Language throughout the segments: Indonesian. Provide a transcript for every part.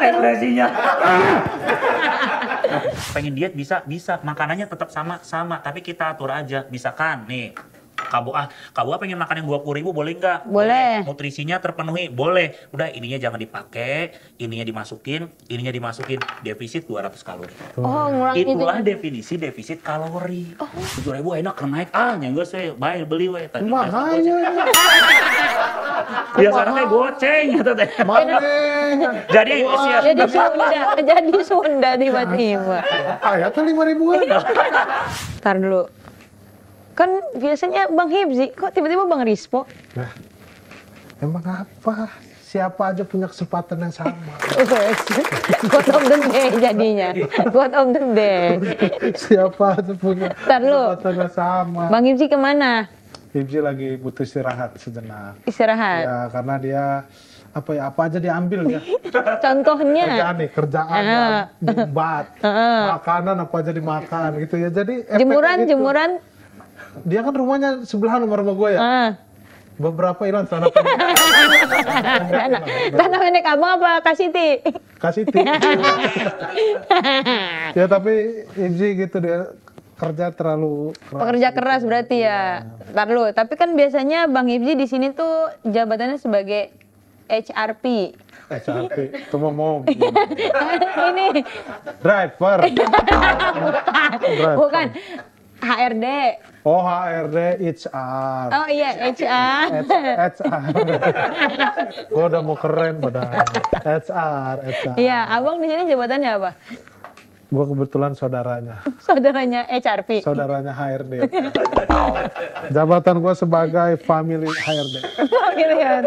Ekspresinya. Pengen diet bisa, makanannya tetap sama, tapi kita atur aja. Misalkan nih, Kabu pengen makan yang 20.000 boleh nggak? Boleh. Nutrisinya terpenuhi, boleh. Udah ininya jangan dipakai, ininya dimasukin, defisit 200 kalori. Oh, ngurangin Itulah itu. definisi defisit kalori. 7.000 enak naik nggak sih, baik beli we. Makanya. Biasanya goceng gitu teh. Jadi Jadi Sunda tiba-tiba. Ayatnya 5.000-an. Ntar dulu. Kan biasanya Bang Hibzi, kok tiba-tiba Bang Rispo? Nah, emang apa? Siapa aja punya kesempatan yang sama. God of the day jadinya. God of the day. Siapa aja punya kesempatan yang sama. Bang Hibzi kemana? Hibzi lagi butuh istirahat sejenak. Istirahat? Ya, karena dia apa aja diambil ya. Contohnya? Kerjaan, debat, makanan apa aja dimakan gitu ya. Jadi jemuran? Dia kan rumahnya sebelahan sama rumah gue ya. Beberapa hilang tanah pendek. Tanah pendek abang apa Kasiti? Kasiti. Ya tapi Hibzi gitu dia kerja terlalu keras. Pekerja keras berarti ya. Ntar lu, tapi kan biasanya Bang Hibzi di sini tuh jabatannya sebagai HRP. HRP, itu mau Ini driver. bukan HRD. Oh, HRD, HR. Oh iya, HR. HR. Gua udah mau keren padahal. HR. Iya, abang di sini jabatannya apa? Gua kebetulan saudaranya. Saudaranya HRP. Saudaranya HRD. Jabatan gua sebagai family HRD. Oh gitu ya.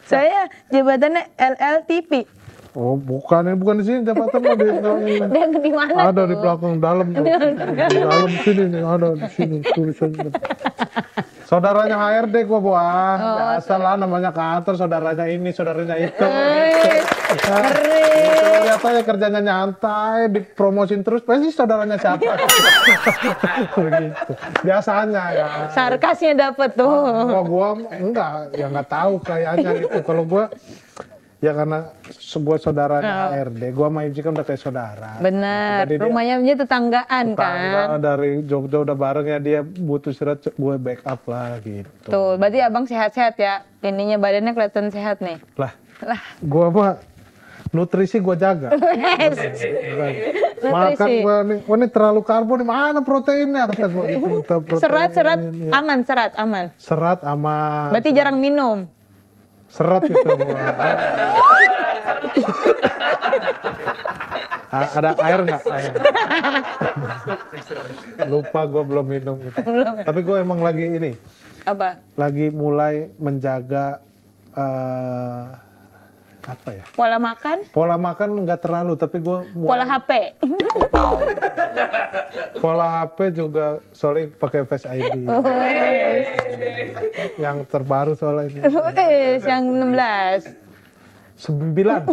Saya jabatannya LLTP. Oh, bukan di sini jabatan mah di mana? ada di belakang dalam. Di dalam sini nih, ada di sini tulisannya. Saudaranya HRD gua, Buang. Biasa lah namanya kantor, saudaranya ini, saudaranya itu. Keren. Lihat aja kerjanya nyantai, dipromosin terus, pasti saudaranya siapa. Begitu. Biasanya ya. Sarkasnya dapet tuh. Kalau gua enggak, ya nggak tahu kayaknya gitu. Kalau gua ya karena sebuah saudaranya HRD, gua sama Hibzi kan udah kayak saudara. Bener, rumahnya tetanggaan kan. Dari Jogja udah bareng ya, dia butuh istirahat, gue backup lah gitu. Tuh, berarti abang sehat-sehat ya? Ininya badannya kelihatan sehat nih. Lah, gua mah nutrisi gua jaga. Makan gua nih, wah ini terlalu karbo nih, mana proteinnya? Kata gua, Serat aman, serat aman. Serat aman. Berarti jarang minum. Serat itu gua. Ada air nggak? Lupa gue belum minum gitu. Tapi gue emang lagi ini. Apa? Lagi mulai menjaga apa ya? Pola makan? Pola makan nggak terlalu, tapi gue pola HP. Pola HP juga soalnya pakai Face ID. Yang terbaru soalnya ini. Yang 16. 9.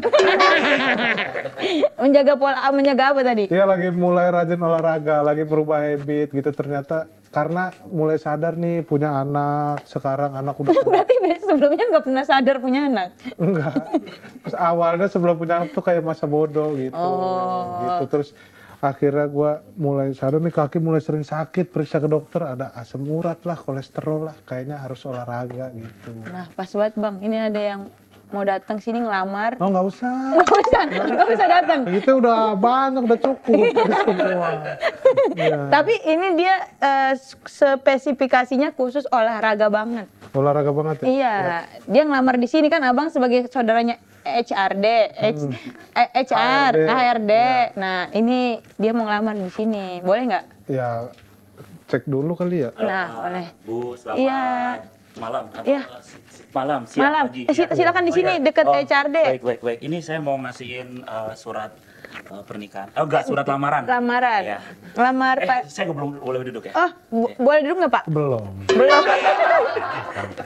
menjaga apa tadi? Iya, lagi mulai rajin olahraga, lagi berubah habit gitu. Ternyata karena mulai sadar nih punya anak, sekarang anak udah Berarti sebelumnya nggak pernah sadar punya anak? Enggak. Pas awalnya sebelum punya anak tuh kayak masa bodoh gitu. Gitu. Terus akhirnya gue mulai sadar nih, kaki mulai sering sakit, periksa ke dokter, ada asam urat lah, kolesterol lah, kayaknya harus olahraga gitu. Nah pas banget Bang, ini ada yang mau datang sini ngelamar. Oh nggak usah. Nggak usah datang. Itu udah banyak, udah cukup semua. Ya. Tapi ini dia spesifikasinya khusus olahraga banget. Olahraga banget ya? Iya, dia ngelamar di sini kan abang sebagai saudaranya HRD, HR, HRD. Ya. Nah ini dia mau ngelamar di sini, boleh nggak? Ya cek dulu kali ya. Nah boleh. Bu, selamat malam. Iya. Malam, siang pagi. Silakan di sini dekat HRD. Baik. Ini saya mau ngasihin surat pernikahan. Oh enggak, surat lamaran. Lamaran. Ya. Lamar Pak. Saya belum boleh duduk ya? Oh, boleh duduk nggak Pak? Belum.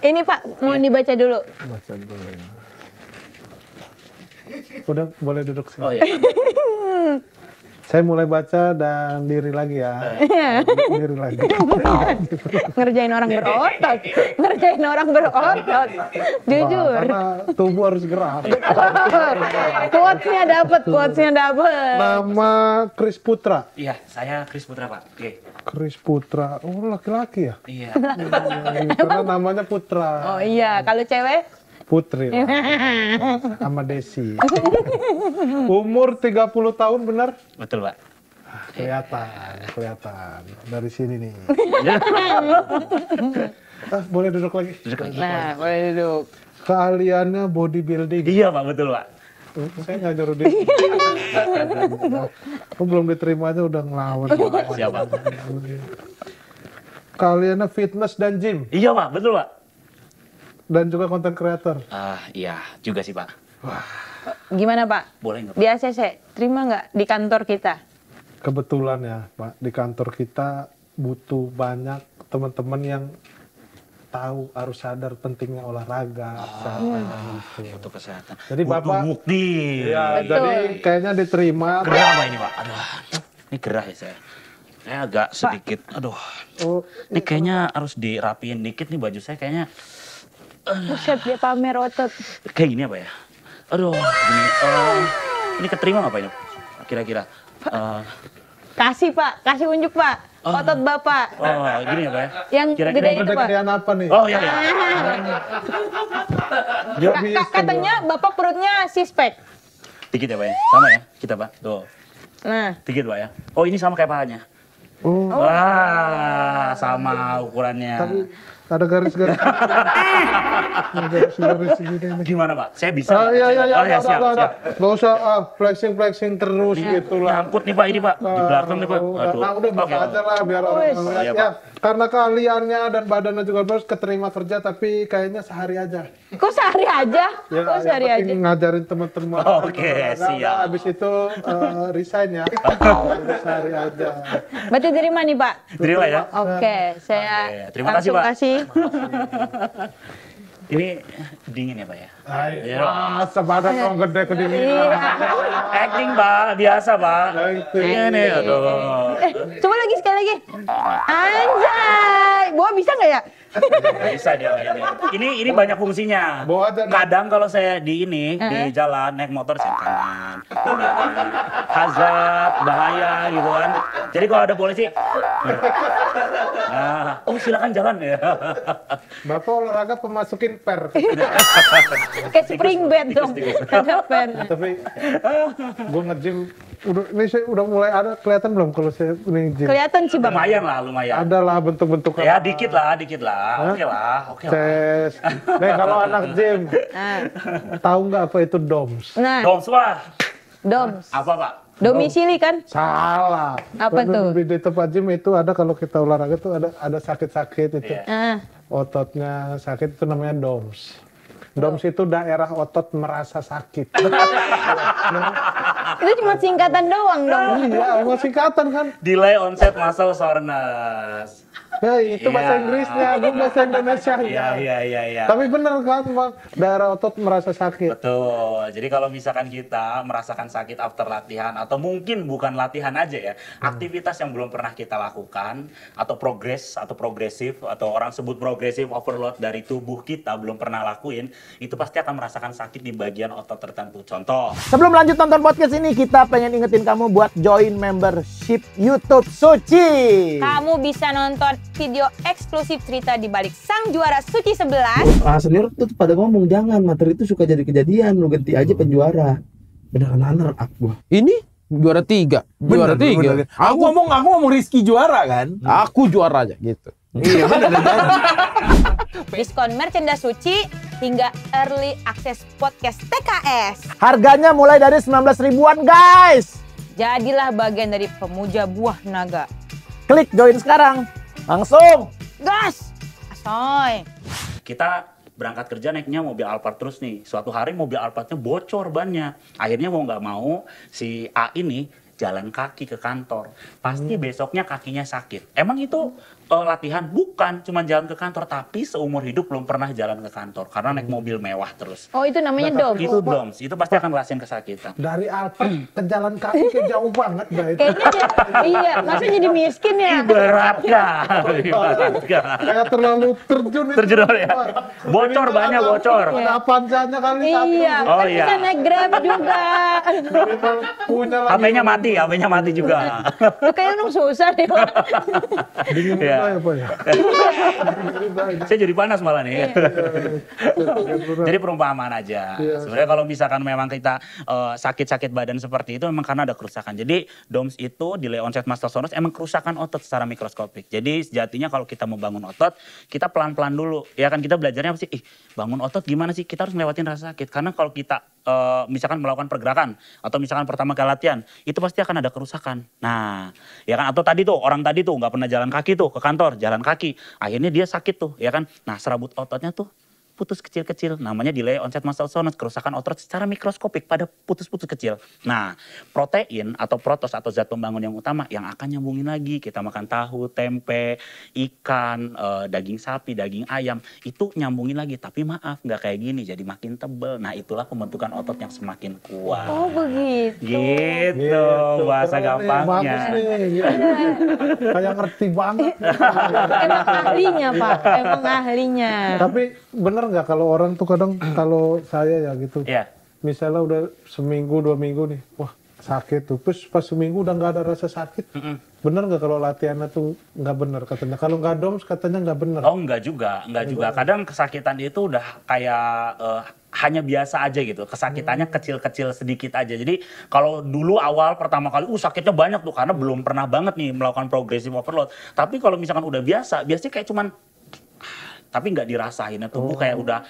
Ini Pak, mau dibaca dulu. Baca dulu ya. Udah boleh duduk sih. Oh iya. Saya mulai baca dan diri lagi ya. Diri lagi. Ngerjain orang berotot. Ngerjain orang berotot. Jujur. Karena tubuh harus gerak. Quotes-nya dapet. Nama Chris Putra. Iya, saya Chris Putra, Pak. Oke. Chris Putra. Oh, laki-laki ya? Iya. Karena namanya Putra. Oh iya, kalau cewek? Putri. Sama Desi. Umur 30 tahun benar? Betul, Pak. Kelihatan. Dari sini nih. Boleh duduk lagi? Nah, boleh duduk. Keahliannya bodybuilding. Iya, Pak, betul, Pak. Saya nggak nyuruh dia. Aku belum diterima aja udah ngelawan. Siapa? Keahliannya fitness dan gym. Iya, Pak, betul, Pak. Dan juga content creator. Iya, juga sih, Pak. Gimana Pak? Boleh nggak, Pak? Di ACC, terima nggak di kantor kita? Kebetulan ya Pak, di kantor kita butuh banyak teman-teman yang tahu, harus sadar pentingnya olahraga. Gitu. Untuk kesehatan. Jadi butuh Bapak, bukti. ya, jadi kayaknya diterima. Gerah apa ini, Pak? Aduh, ini gerah ya saya. Saya agak sedikit, aduh. Oh, Ini kayaknya harus dirapiin dikit nih baju saya kayaknya. Buset, dia pamer otot. Kayak gini apa ya? Aduh, gini. Ini keterima nggak Pak ini? Kira-kira. Kasih Pak, kasih unjuk Pak. Otot Bapak. Oh, gini ya Pak ya? Yang Kira-kira gede itu Pak. gede-gedean apa nih? Oh iya, iya. Dia bisa, Katanya Bapak perutnya six-pack. Dikit ya Pak ya? Sama ya? Kita Pak. Tuh. Nah, Dikit Pak ya? Oh ini sama kayak pahanya. Oh, Wah, sama ukurannya. tapi ada garis-garis. Ada garis-garis gini nih. Gimana Pak? Saya bisa. Iya, Oh ya, siap, siap. Nggak usah flexing terus gitu lah. Nyangkut nih Pak, ini Pak. Di belakang nih Pak. Aduh. Nah, udah bapak Oke. aja lah biar orang ngeliat. Iya, Ya, Pak. karena keahliannya dan badannya juga bagus, keterima kerja tapi kayaknya sehari aja. kok sehari aja? Ya, Kok yang sehari aja? penting ngajarin teman-teman. Oke, Nggak, siap. Habis itu resign ya. Sehari aja. Berarti terima nih Pak. Terima ya. Oke, saya Oke, terima kasih, langsung Pak. kasih. Ini dingin ya Pak ya? Iya. Wah, sebadan orang gede kedinginan. Acting Pak, biasa Pak. Acting. Iya nih, aduh. Coba lagi sekali lagi. Anjay, Boa bisa nggak ya? Bisa dia ini banyak fungsinya. Bawa aja, Nak. Kadang kalau saya di di jalan naik motor saya kanan. Hazard, bahaya gitu kan. Jadi kalau ada polisi, nah, oh silakan jalan ya. Bapak olahraga pemasukin per. Kayak spring bed dong. Ada pen. Tapi gue nge-gym ini saya udah mulai ada kelihatan belum kalau saya nge-gym? Kelihatan sih Bapak. Lumayan lah, lumayan. Ada lah bentuk-bentuk Ya dikit lah. Oke lah. Tes. Nih kalau anak gym Nah, tahu nggak apa itu DOMS? nah, Doms Pak. DOMS. Apa Pak? Domisili kan? Salah. Apa tuh? Di tempat gym itu ada kalau kita olahraga tuh ada sakit-sakit itu. Iya. Ah, Ototnya sakit itu namanya DOMS. DOMS itu daerah otot merasa sakit. itu cuma singkatan doang dong. Iya, mau singkatan kan? Delay onset muscle soreness. Ya itu bahasa Iya. Inggrisnya, gue bahasa Indonesia. Iya. Tapi bener kan, Bang? Daerah otot merasa sakit. Betul. Jadi kalau misalkan kita merasakan sakit after latihan atau mungkin bukan latihan aja ya, aktivitas yang belum pernah kita lakukan atau progresif atau orang sebut progresif overload dari tubuh kita belum pernah lakuin, itu pasti akan merasakan sakit di bagian otot tertentu. Contoh, Sebelum lanjut nonton podcast ini, kita pengen ingetin kamu buat join membership YouTube Suci. Kamu bisa nonton video eksklusif cerita di balik sang juara Suci 11. Senior tuh pada ngomong jangan materi itu suka jadi kejadian, lu ganti aja penjuara. Beneran runner up gua. Ini juara 3. Juara 3. Aku ngomong Rizky juara kan? Aku juara aja gitu. Iya bener. Diskon merchandise Suci hingga early access podcast TKS. Harganya mulai dari 19 ribuan guys. Jadilah bagian dari pemuja buah naga. Klik join sekarang. Langsung. Gas! Asoy. kita berangkat kerja naiknya mobil Alphard terus nih. Suatu hari mobil Alphardnya bocor bannya. Akhirnya mau nggak mau si A ini jalan kaki ke kantor. Pasti besoknya kakinya sakit. Emang itu latihan? Bukan, cuma jalan ke kantor. Tapi seumur hidup belum pernah jalan ke kantor karena naik mobil mewah terus. Oh, itu namanya DOMS. Itu DOMS, itu pasti akan ngerasain kesakitan. Dari Alpen ke jalan kaki ke jauh banget dah itu. Kayaknya iya, masa jadi miskin ya? Berat kan? Kayak terlalu terjun itu. Terjun ya. Bocor, banyak bocor. Ada avanzanya kali satu. Iya, Oh, kan iya. bisa naik Grab juga. Memang punya lagi. HP-nya mati juga. Itu kayaknya orang susah deh. Dingin Iya. ya Pak ya. Saya jadi panas malah nih. Iya. Jadi perumpamaan aja. Iya. Sebenarnya kalau misalkan memang kita sakit-sakit badan seperti itu memang karena ada kerusakan. Jadi DOMS itu delay onset muscle soreness emang kerusakan otot secara mikroskopik. Jadi sejatinya kalau kita mau bangun otot, kita pelan-pelan dulu. Ya kan kita belajarnya apa sih? Bangun otot gimana sih? Kita harus ngelewatin rasa sakit. Karena kalau kita misalkan melakukan pergerakan atau misalkan pertama kali latihan, itu pasti akan ada kerusakan. Nah, ya kan, atau tadi tuh orang tadi tuh nggak pernah jalan kaki tuh ke kantor, jalan kaki, akhirnya dia sakit tuh, ya kan. Nah, serabut ototnya tuh putus kecil-kecil, namanya delay onset muscle soreness, kerusakan otot secara mikroskopik pada putus-putus kecil. Nah, protein atau protos atau zat pembangun yang utama yang akan nyambungin lagi, kita makan tahu, tempe, ikan, daging sapi, daging ayam, itu nyambungin lagi, tapi maaf nggak kayak gini, jadi makin tebel. Nah, itulah pembentukan otot yang semakin kuat. Oh, begitu. Gitu, bahasa Keren nih, gampangnya. Bagus nih. Gitu. Kayak ngerti banget. Emang ahlinya, Pak. Emang ahlinya. Tapi bener nggak kalau orang tuh kadang kalau saya ya gitu. Iya. Misalnya udah seminggu 2 minggu nih, wah sakit tuh. Terus pas seminggu udah nggak ada rasa sakit. Bener nggak kalau latihannya tuh nggak bener katanya? Kalau nggak DOMS katanya nggak bener. Oh, enggak juga. Kadang kesakitan itu udah kayak hanya biasa aja gitu. Kesakitannya kecil-kecil sedikit aja. Jadi kalau dulu awal pertama kali, sakitnya banyak tuh karena belum pernah banget nih melakukan progressive overload. Tapi kalau misalkan udah biasa, biasanya kayak cuman tapi nggak dirasain, tubuh kayak udah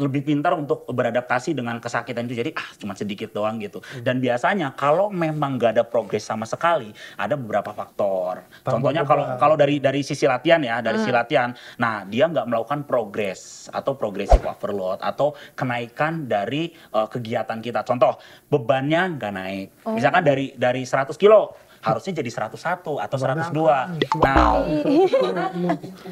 lebih pintar untuk beradaptasi dengan kesakitan itu, jadi cuma sedikit doang gitu. Dan biasanya kalau memang nggak ada progres sama sekali, ada beberapa faktor. Contohnya kalau dari sisi latihan ya, dari sisi latihan, nah dia nggak melakukan progres atau progressive overload atau kenaikan dari kegiatan kita. Contoh, bebannya nggak naik, misalkan dari 100 kilo harusnya jadi 101 atau 102. Nah,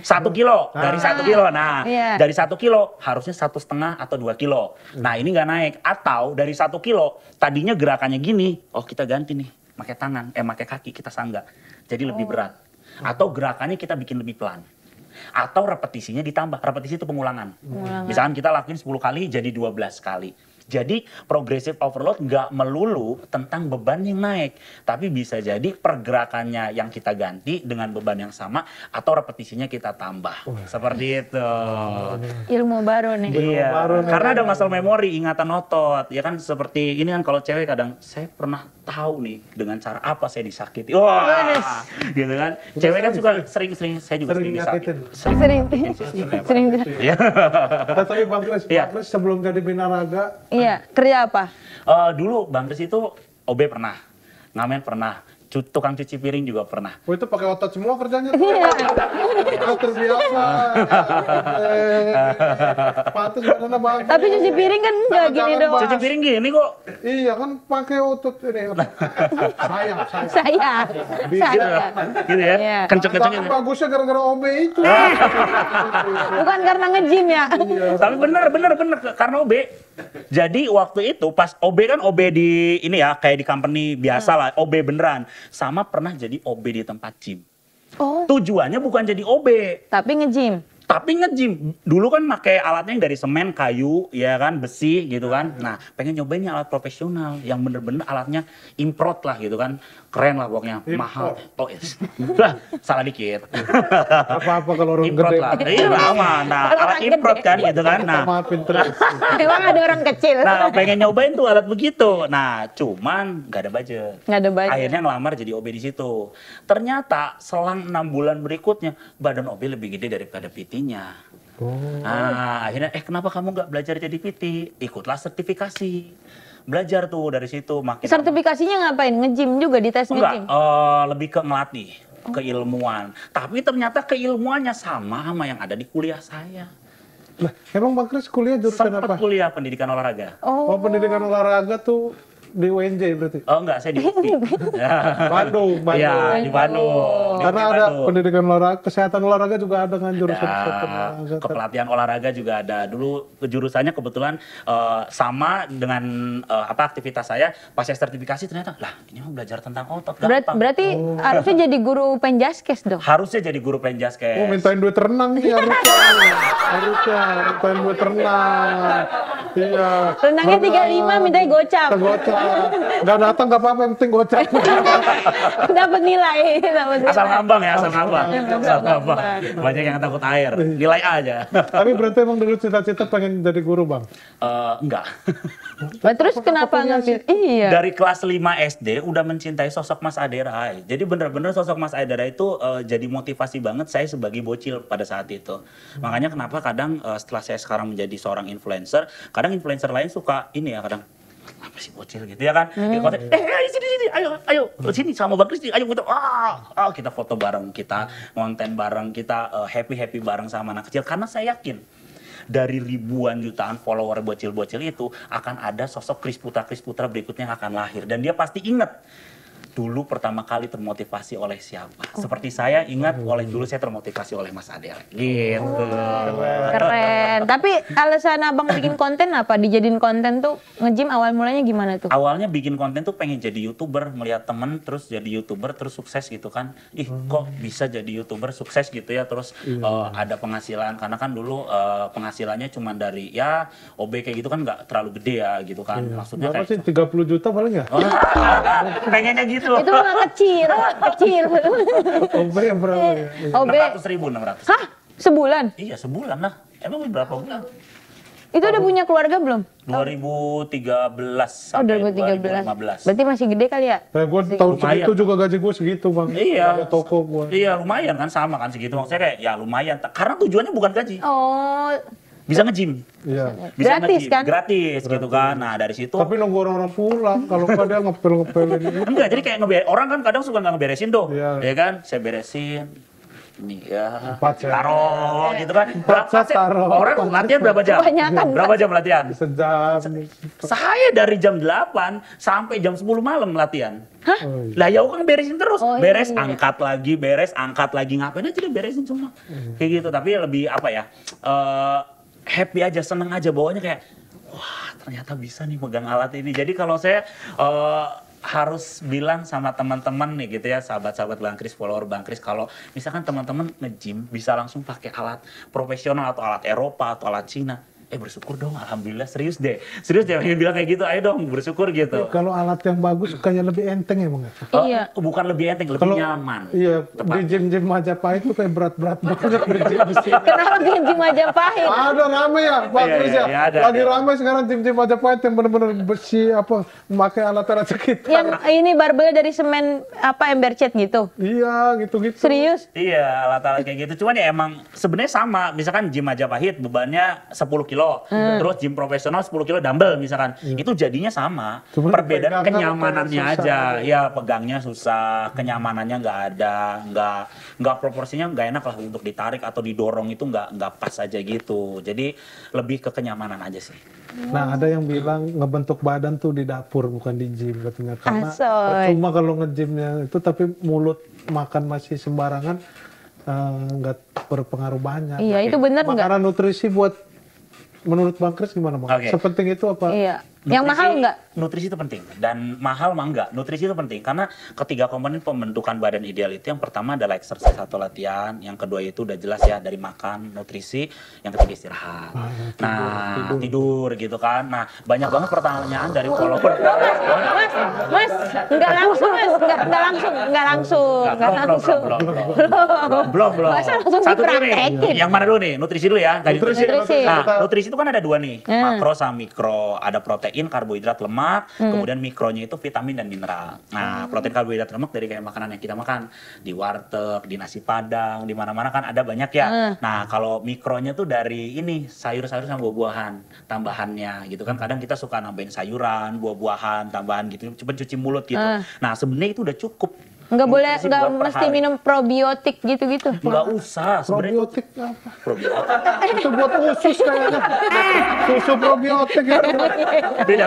1 kilo dari 1 kilo. Nah, dari 1 kilo harusnya 1,5 atau 2 kilo. Nah, ini nggak naik. Atau dari 1 kilo tadinya gerakannya gini, kita ganti nih, pakai tangan, pakai kaki kita sanggah. Jadi lebih berat. Atau gerakannya kita bikin lebih pelan. Atau repetisinya ditambah. Repetisi itu pengulangan. Misalkan kita lakuin 10 kali jadi 12 kali. Jadi progressive overload nggak melulu tentang beban yang naik, tapi bisa jadi pergerakannya yang kita ganti dengan beban yang sama atau repetisinya kita tambah. Seperti itu. Ilmu baru nih. Iya, karena ada muscle memory, ingatan otot. Ya kan seperti ini kan kalau cewek kadang, saya pernah tahu nih dengan cara apa saya disakiti. Wah, gitu kan. Cewek kan suka sering, saya juga sering disakiti. Sering. Iya. Tapi Bang Kris, sebelum jadi binaraga, iya, kerja apa? Dulu Bang Kris itu OB pernah, ngamen pernah, tukang cuci piring juga pernah. itu pakai otot semua kerjanya. Iya. Terbiasa. Pantes badannya bagus. Tapi cuci piring kan enggak gini doang. Cuci piring gini kok. Iya kan pakai otot ini. Saya. Gitu ya, Iya. kenceng-kenceng Tapi gitu. bagusnya gara-gara OB itu. Bukan karena nge-gym ya. Tapi bener, karena OB. Jadi waktu itu pas OB kan OB di ini ya, kayak di company biasa lah, OB beneran. Sama pernah jadi OB di tempat gym. Oh. Tujuannya bukan jadi OB. Tapi nge-gym. Tapi nge-gym, dulu kan pakai alatnya yang dari semen, kayu, ya kan, besi gitu kan. Nah, pengen nyobain alat profesional yang bener-bener alatnya import lah gitu kan. Keren lah pokoknya, mahal. Oh, yes. Salah dikit. Apa-apa kalau orang Import gede. lah. Iya aman. Nah, Kalau alat orang import gede. kan gitu kan. Nah, Maafin terus. Emang ada orang kecil. nah pengen nyobain tuh alat begitu. Nah, cuman nggak ada budget. Nggak ada budget. Akhirnya ngelamar jadi OB di situ. Ternyata selang 6 bulan berikutnya badan OB lebih gede daripada PT-nya. Nah, akhirnya kenapa kamu nggak belajar jadi PT? Ikutlah sertifikasi. Belajar tuh dari situ makin. Sertifikasinya ngapain? Nge-gym juga, di tes Enggak, nge-gym? lebih ke ngelatih, keilmuan. Tapi ternyata keilmuannya sama yang ada di kuliah saya. Lah, emang Bang Kris kuliah jurusan Sempet apa? kuliah pendidikan olahraga. Oh, pendidikan olahraga tuh di UNJ berarti. Oh enggak, saya di UPI. Bandung. Iya, di Bandung. Di Karena UPI ada Bandung. pendidikan olahraga, kesehatan olahraga juga ada kan jurusan Ya, kesehatan olahraga. kepelatihan olahraga juga ada. Dulu jurusannya kebetulan sama dengan aktivitas saya. Pas saya sertifikasi ternyata, lah ini mah belajar tentang otot gampang. Berarti harusnya jadi guru penjaskes dong. Harusnya jadi guru penjaskes. Oh, mintain duit renang nih harusnya. Harusnya mintain duit renang. Iya. Renangnya 35 mintanya gocap. Gocap. Nggak datang nggak apa-apa, yang penting gocap. Dapat nilai, dapat nilai. Asal ngambang ya, asal ngambang. Asal ngambang. Banyak yang takut air. Nilai A aja. Tapi berarti emang dulu cita-cita pengen jadi guru, Bang? Enggak. Lah, terus kenapa ngambil? Iya. Dari kelas 5 SD udah mencintai sosok Mas Adera. Jadi bener-bener sosok Mas Adera itu jadi motivasi banget saya sebagai bocil pada saat itu. Makanya kenapa kadang setelah saya sekarang menjadi seorang influencer, kadang influencer lain suka ini ya kadang apa sih bocil gitu ya kan? Dia konten, sini ayo sini sama Bang Kristi, ayo foto. Kita foto bareng, kita konten bareng, kita happy bareng sama anak kecil karena saya yakin dari ribuan jutaan follower bocil-bocil itu akan ada sosok Kris Putra berikutnya yang akan lahir dan dia pasti ingat dulu pertama kali termotivasi oleh siapa. Seperti saya ingat dulu saya termotivasi oleh Mas Adel. Gitu. Keren. Tapi alasan abang bikin konten apa? Dijadiin konten tuh nge-gym awal mulanya gimana tuh? Awalnya bikin konten tuh pengen jadi YouTuber, melihat temen terus jadi YouTuber terus sukses gitu kan. Kok bisa jadi YouTuber sukses gitu ya, terus ada penghasilan karena kan dulu penghasilannya cuma dari ya OB kayak gitu kan nggak terlalu gede ya gitu kan. Maksudnya Berapa kayak sih? 30 juta paling ya? pengennya gitu. Itu mah kecil. OB yang berapa ya? OB. 600.000. Hah? Sebulan? Iya sebulan lah. Emang berapa bulan? Itu udah punya keluarga belum? 2013 Oh, sampai 2013. Berarti masih gede kali ya? Gue tahun Lumayan. segitu juga gaji gue segitu, Bang. Iya. Ada toko gue. Iya lumayan kan sama kan segitu. Maksudnya kayak ya lumayan. Karena tujuannya bukan gaji. Oh, Bisa nge-gym. Iya. Bisa Gratis nge-gym. kan? Gratis gitu kan. Nah dari situ. Tapi nunggu orang-orang pulang. Kalau nggak dia ngepel-ngepelin gitu. Enggak, jadi kayak orang kan kadang suka nggak ngeberesin tuh. Iya. Ya kan? Saya beresin. Ini ya. 4 set. Taruh gitu kan. set taruh. Orang latihan berapa jam? Kebanyakan. Berapa jam latihan? Sejam. Saya dari jam 8 sampai jam 10 malam latihan. Hah? Oh, iya. Lah ya kan beresin terus. Oh, Beres, iya. angkat lagi, ngapain aja dia beresin semua. Kayak gitu, tapi lebih apa ya? Happy aja, seneng aja bawanya kayak wah, ternyata bisa nih megang alat ini. Jadi kalau saya harus bilang sama teman-teman nih gitu ya, sahabat-sahabat Bang Kris, follower Bang Kris, kalau misalkan teman-teman nge-gym bisa langsung pakai alat profesional atau alat Eropa atau alat Cina, bersyukur dong, alhamdulillah, serius deh pengen bilang kayak gitu, ayo dong bersyukur gitu. Kalau alat yang bagus kayaknya lebih enteng ya, Bang? Iya. Bukan lebih enteng, lebih Kalau nyaman. Iya, di gym-gym Majapahit itu kayak berat-berat banget di gym di sini. Kenapa gym Majapahit? Ada rame ya, Pak Iya, Kris iya, ya. iya, ada, Lagi ada. rame sekarang gym-gym Majapahit yang benar-benar besi memakai alat-alat sekitar. Yang ini barbel dari semen ember cat gitu. Iya, gitu-gitu. Serius? Iya, alat-alat kayak gitu. Cuman ya emang sebenarnya sama. Misalkan gym Majapahit bebannya 10 kilo. Terus gym profesional 10 kilo dumbbell misalkan. Itu jadinya sama. Cuman Perbedaan pegangnya kenyamanannya susah. aja. Ya pegangnya susah, kenyamanannya nggak ada. Nggak proporsinya nggak enak lah untuk ditarik atau didorong itu nggak pas aja gitu. Jadi lebih ke kenyamanan aja sih. Nah, ada yang bilang ngebentuk badan tuh di dapur bukan di gym katanya. Karena Asoy. percuma kalau nge-gymnya itu tapi mulut makan masih sembarangan nggak berpengaruh banyak. Iya, itu bener nggak? Makanan nutrisi buat menurut Bang Kris gimana, Bang? Oke. Sepenting itu apa? Iya. Yang mahal nggak? Nutrisi itu penting dan mahal mah enggak. Nutrisi itu penting karena ketiga komponen pembentukan badan ideal itu yang pertama adalah exercise atau latihan, yang kedua itu udah jelas ya dari makan, nutrisi, yang ketiga istirahat. Tidur gitu kan. Nah, banyak banget pertanyaan dari follower. Mas, nggak langsung mas, nggak langsung. Belum. Masa langsung Satu dulu nih. dipraktekin? Yang mana dulu nih? Nutrisi dulu ya. Tadi Nutrisi. Nah, nutrisi itu kan ada dua nih, makro sama mikro. Ada protein, karbohidrat, lemak. Kemudian mikronya itu vitamin dan mineral. Nah, protein, karbohidrat, lemak dari kayak makanan yang kita makan di warteg, di nasi padang, di mana-mana kan ada banyak ya. Nah, kalau mikronya tuh dari ini sayur-sayur sama buah-buahan tambahannya gitu kan. Kadang kita suka nambahin sayuran, buah-buahan tambahan gitu. Cuma cuci mulut gitu. Nah, sebenarnya itu udah cukup Nggak boleh, nutrisi nggak buat per mesti hari. minum probiotik gitu-gitu. Nggak usah sebenarnya. Probiotik apa? Probiotik. Itu buat usus kayaknya. Susu probiotik itu. Beda.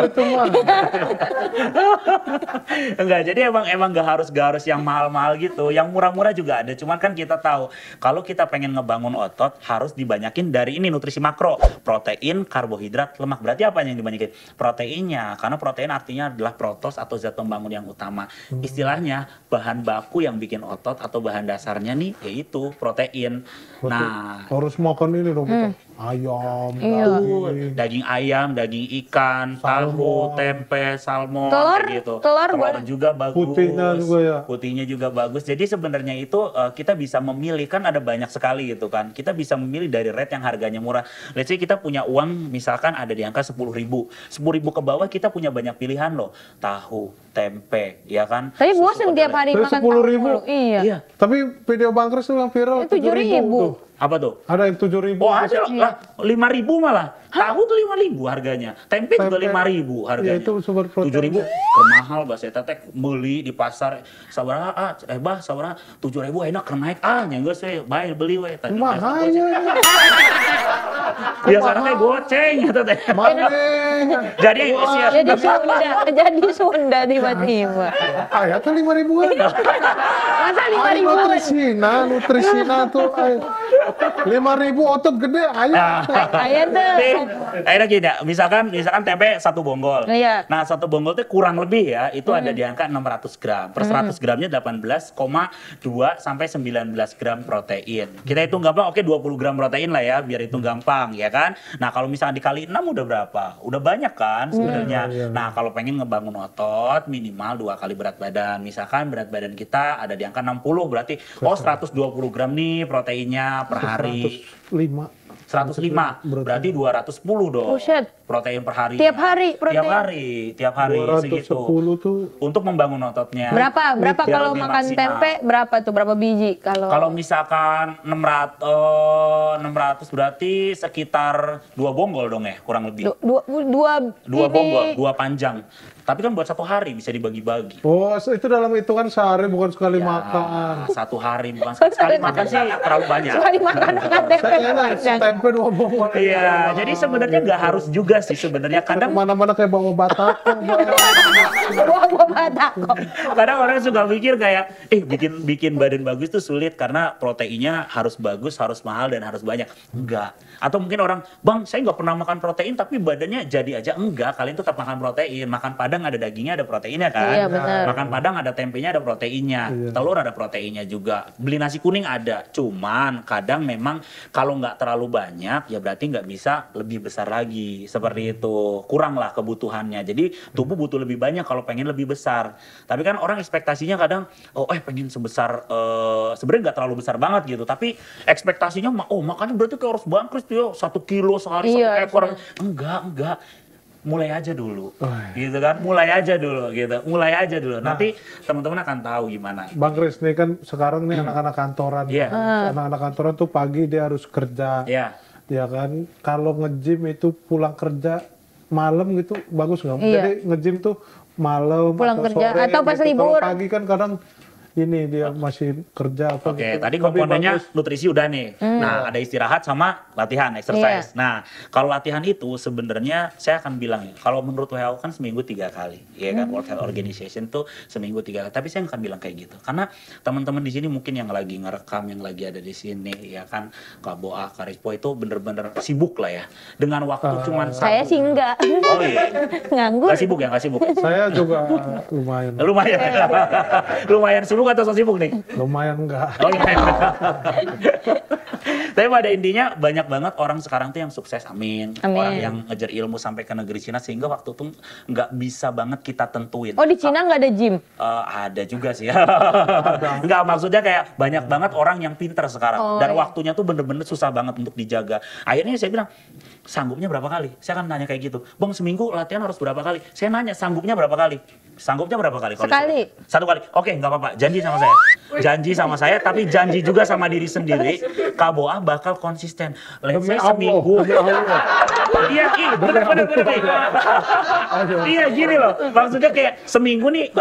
Itu mah. Enggak, jadi emang nggak harus yang mahal-mahal gitu. Yang murah-murah juga ada. Cuman kan kita tahu kalau kita pengen ngebangun otot harus dibanyakin dari ini nutrisi makro, protein, karbohidrat, lemak. Berarti apa yang dibanyakin? Proteinnya. Karena protein artinya adalah protos atau zat pembangun yang utama. Istilahnya bahan baku yang bikin otot atau bahan dasarnya nih yaitu protein. Nah, Harus makan ini dong. Ayam, Iya. daging ayam, daging ikan, tahu, tempe, salmon, Telur, kayak gitu. telur Telur boleh. juga bagus. Putihnya juga ya. Putihnya juga bagus. Jadi sebenarnya itu kita bisa memilih, kan ada banyak sekali gitu kan. Kita bisa memilih dari rate yang harganya murah. Let's say kita punya uang misalkan ada di angka 10.000. 10.000 ke bawah kita punya banyak pilihan loh. Tahu, tempe, ya kan. Tapi Susu bosan tiap hari Tapi makan 10.000? tahu. Iya. Iya. Tapi video Bangkres tuh yang viral 7.000. tuh. Apa tuh? Ada yang 7.000. Oh ada lah, 5.000 malah. Tahu tuh 5.000 harganya. Tempe juga Tempe. 5.000 harganya. Ya, itu sumber protein. 7.000 kemahal bahasa teh beli di pasar sabaraha sabaraha 7.000 enak keur naik nya geus we bae beli we tadi. Mahanya. Biasanya teh goceng eta teh. Mana? Jadi sia Jadi Sunda tiba-tiba. Ayah tuh 5.000-an. Masa 5.000? Nutrisina tuh. 5.000 otot gede, ayah. Ayah tuh. Akhirnya gini, misalkan tempe 1 bonggol. Iya. Nah, 1 bonggol itu kurang lebih ya, itu ada di angka 600 gram. Per 100 gramnya 18,2 sampai 19 gram protein. Kita hitung gampang, oke 20 gram protein lah ya, biar hitung gampang ya kan. Nah, kalau misalnya dikali 6 udah berapa? Udah banyak kan sebenarnya. Iya. Nah, kalau pengen ngebangun otot minimal 2 kali berat badan. Misalkan berat badan kita ada di angka 60, berarti 120 gram nih proteinnya per hari. 105. 105 berarti 210 dong. Buset. Protein per hari. Tiap hari protein. Tiap hari segitu. 210 tuh. Untuk membangun ototnya. Berapa Biar kalau lebih makan maksimal. tempe berapa tuh? Berapa biji Kalau misalkan 600 berarti sekitar 2 bonggol dong ya, kurang lebih. dua 2 bonggol, 2 panjang. Tapi kan buat 1 hari bisa dibagi-bagi. Oh, itu dalam hitungan sehari bukan sekali Ya, makan. 1 hari bukan sekali makan sih terlalu banyak. sekali makan tempe Saya panjang. tempe 2 bonggol. Iya, jadi sebenarnya nggak harus juga sih sebenarnya. Kadang Mana-mana kayak bawa batako. Buah batako. kadang orang suka pikir kayak bikin badan bagus tuh sulit karena proteinnya harus bagus, harus mahal dan harus banyak. Enggak. Atau mungkin orang, "Bang, saya nggak pernah makan protein tapi badannya jadi aja." Enggak, kalian tetap makan protein. Makan padang ada dagingnya, ada proteinnya kan. Iya, benar. Makan padang ada tempenya, ada proteinnya. Telur ada proteinnya juga. Beli nasi kuning ada. Cuman kadang memang kalau nggak terlalu banyak ya berarti nggak bisa lebih besar lagi. Seperti itu. Kurang lah kebutuhannya. Jadi tubuh butuh lebih banyak kalau pengen lebih besar. Tapi kan orang ekspektasinya kadang pengen sebesar sebenarnya nggak terlalu besar banget gitu. Tapi ekspektasinya makanya berarti kayak harus Bangkres tuh ya 1 kilo sehari, Iya, 1 ekor. Enggak. Mulai aja dulu, gitu kan? Mulai aja dulu. Nanti teman-teman akan tahu gimana. Bang Kris nih kan sekarang nih anak-anak kantoran. Iya. Anak-anak kantoran tuh pagi dia harus kerja. Ya, Ya kan, kalau nge-gym itu pulang kerja malam gitu bagus nggak? Iya. Jadi nge-gym tuh malam Pulang atau kerja, sore atau pas gitu. libur. Kalau pagi kan kadang ini dia masih kerja apa oke. gitu. Tadi Lebih komponennya bagus. nutrisi udah nih. Nah, ada istirahat sama latihan, exercise. Iya. Nah, kalau latihan itu sebenarnya saya akan bilang ya, kalau menurut WHO kan seminggu 3 kali, ya kan? World Health Organization tuh seminggu 3 kali. Tapi saya akan bilang kayak gitu, karena teman-teman di sini mungkin yang lagi ngerekam, yang lagi ada di sini, ya kan? Kak Boa, Kak Rispo itu bener-bener sibuk lah ya, dengan waktu cuman Saya satu. sih enggak. Oh iya, Nganggur. nggak sibuk ya, nggak sibuk. Saya juga lumayan. Lumayan sibuk atau so sibuk nih? Lumayan enggak. Oh iya. Tapi pada intinya banyak banget orang sekarang tuh yang sukses, amin. Amin. Orang yang ngejar ilmu sampai ke negeri Cina sehingga waktu tuh nggak bisa banget kita tentuin. Oh, di Cina nggak ada gym? Ada juga sih. Nggak, maksudnya kayak banyak banget orang yang pinter sekarang. Oh, Dan iya. waktunya tuh bener-bener susah banget untuk dijaga. Akhirnya saya bilang, sanggupnya berapa kali? Saya kan nanya kayak gitu. Bang, seminggu latihan harus berapa kali? Saya nanya, sanggupnya berapa kali? Sanggupnya berapa kali? Kalau Sekali. disuruh? 1 kali. Oke, nggak apa-apa. Janji sama saya. Janji sama saya, tapi janji juga sama diri sendiri. Kak Boah bakal konsisten. Let's say seminggu. Iya, bener. Iya, gini loh. Maksudnya kayak seminggu nih,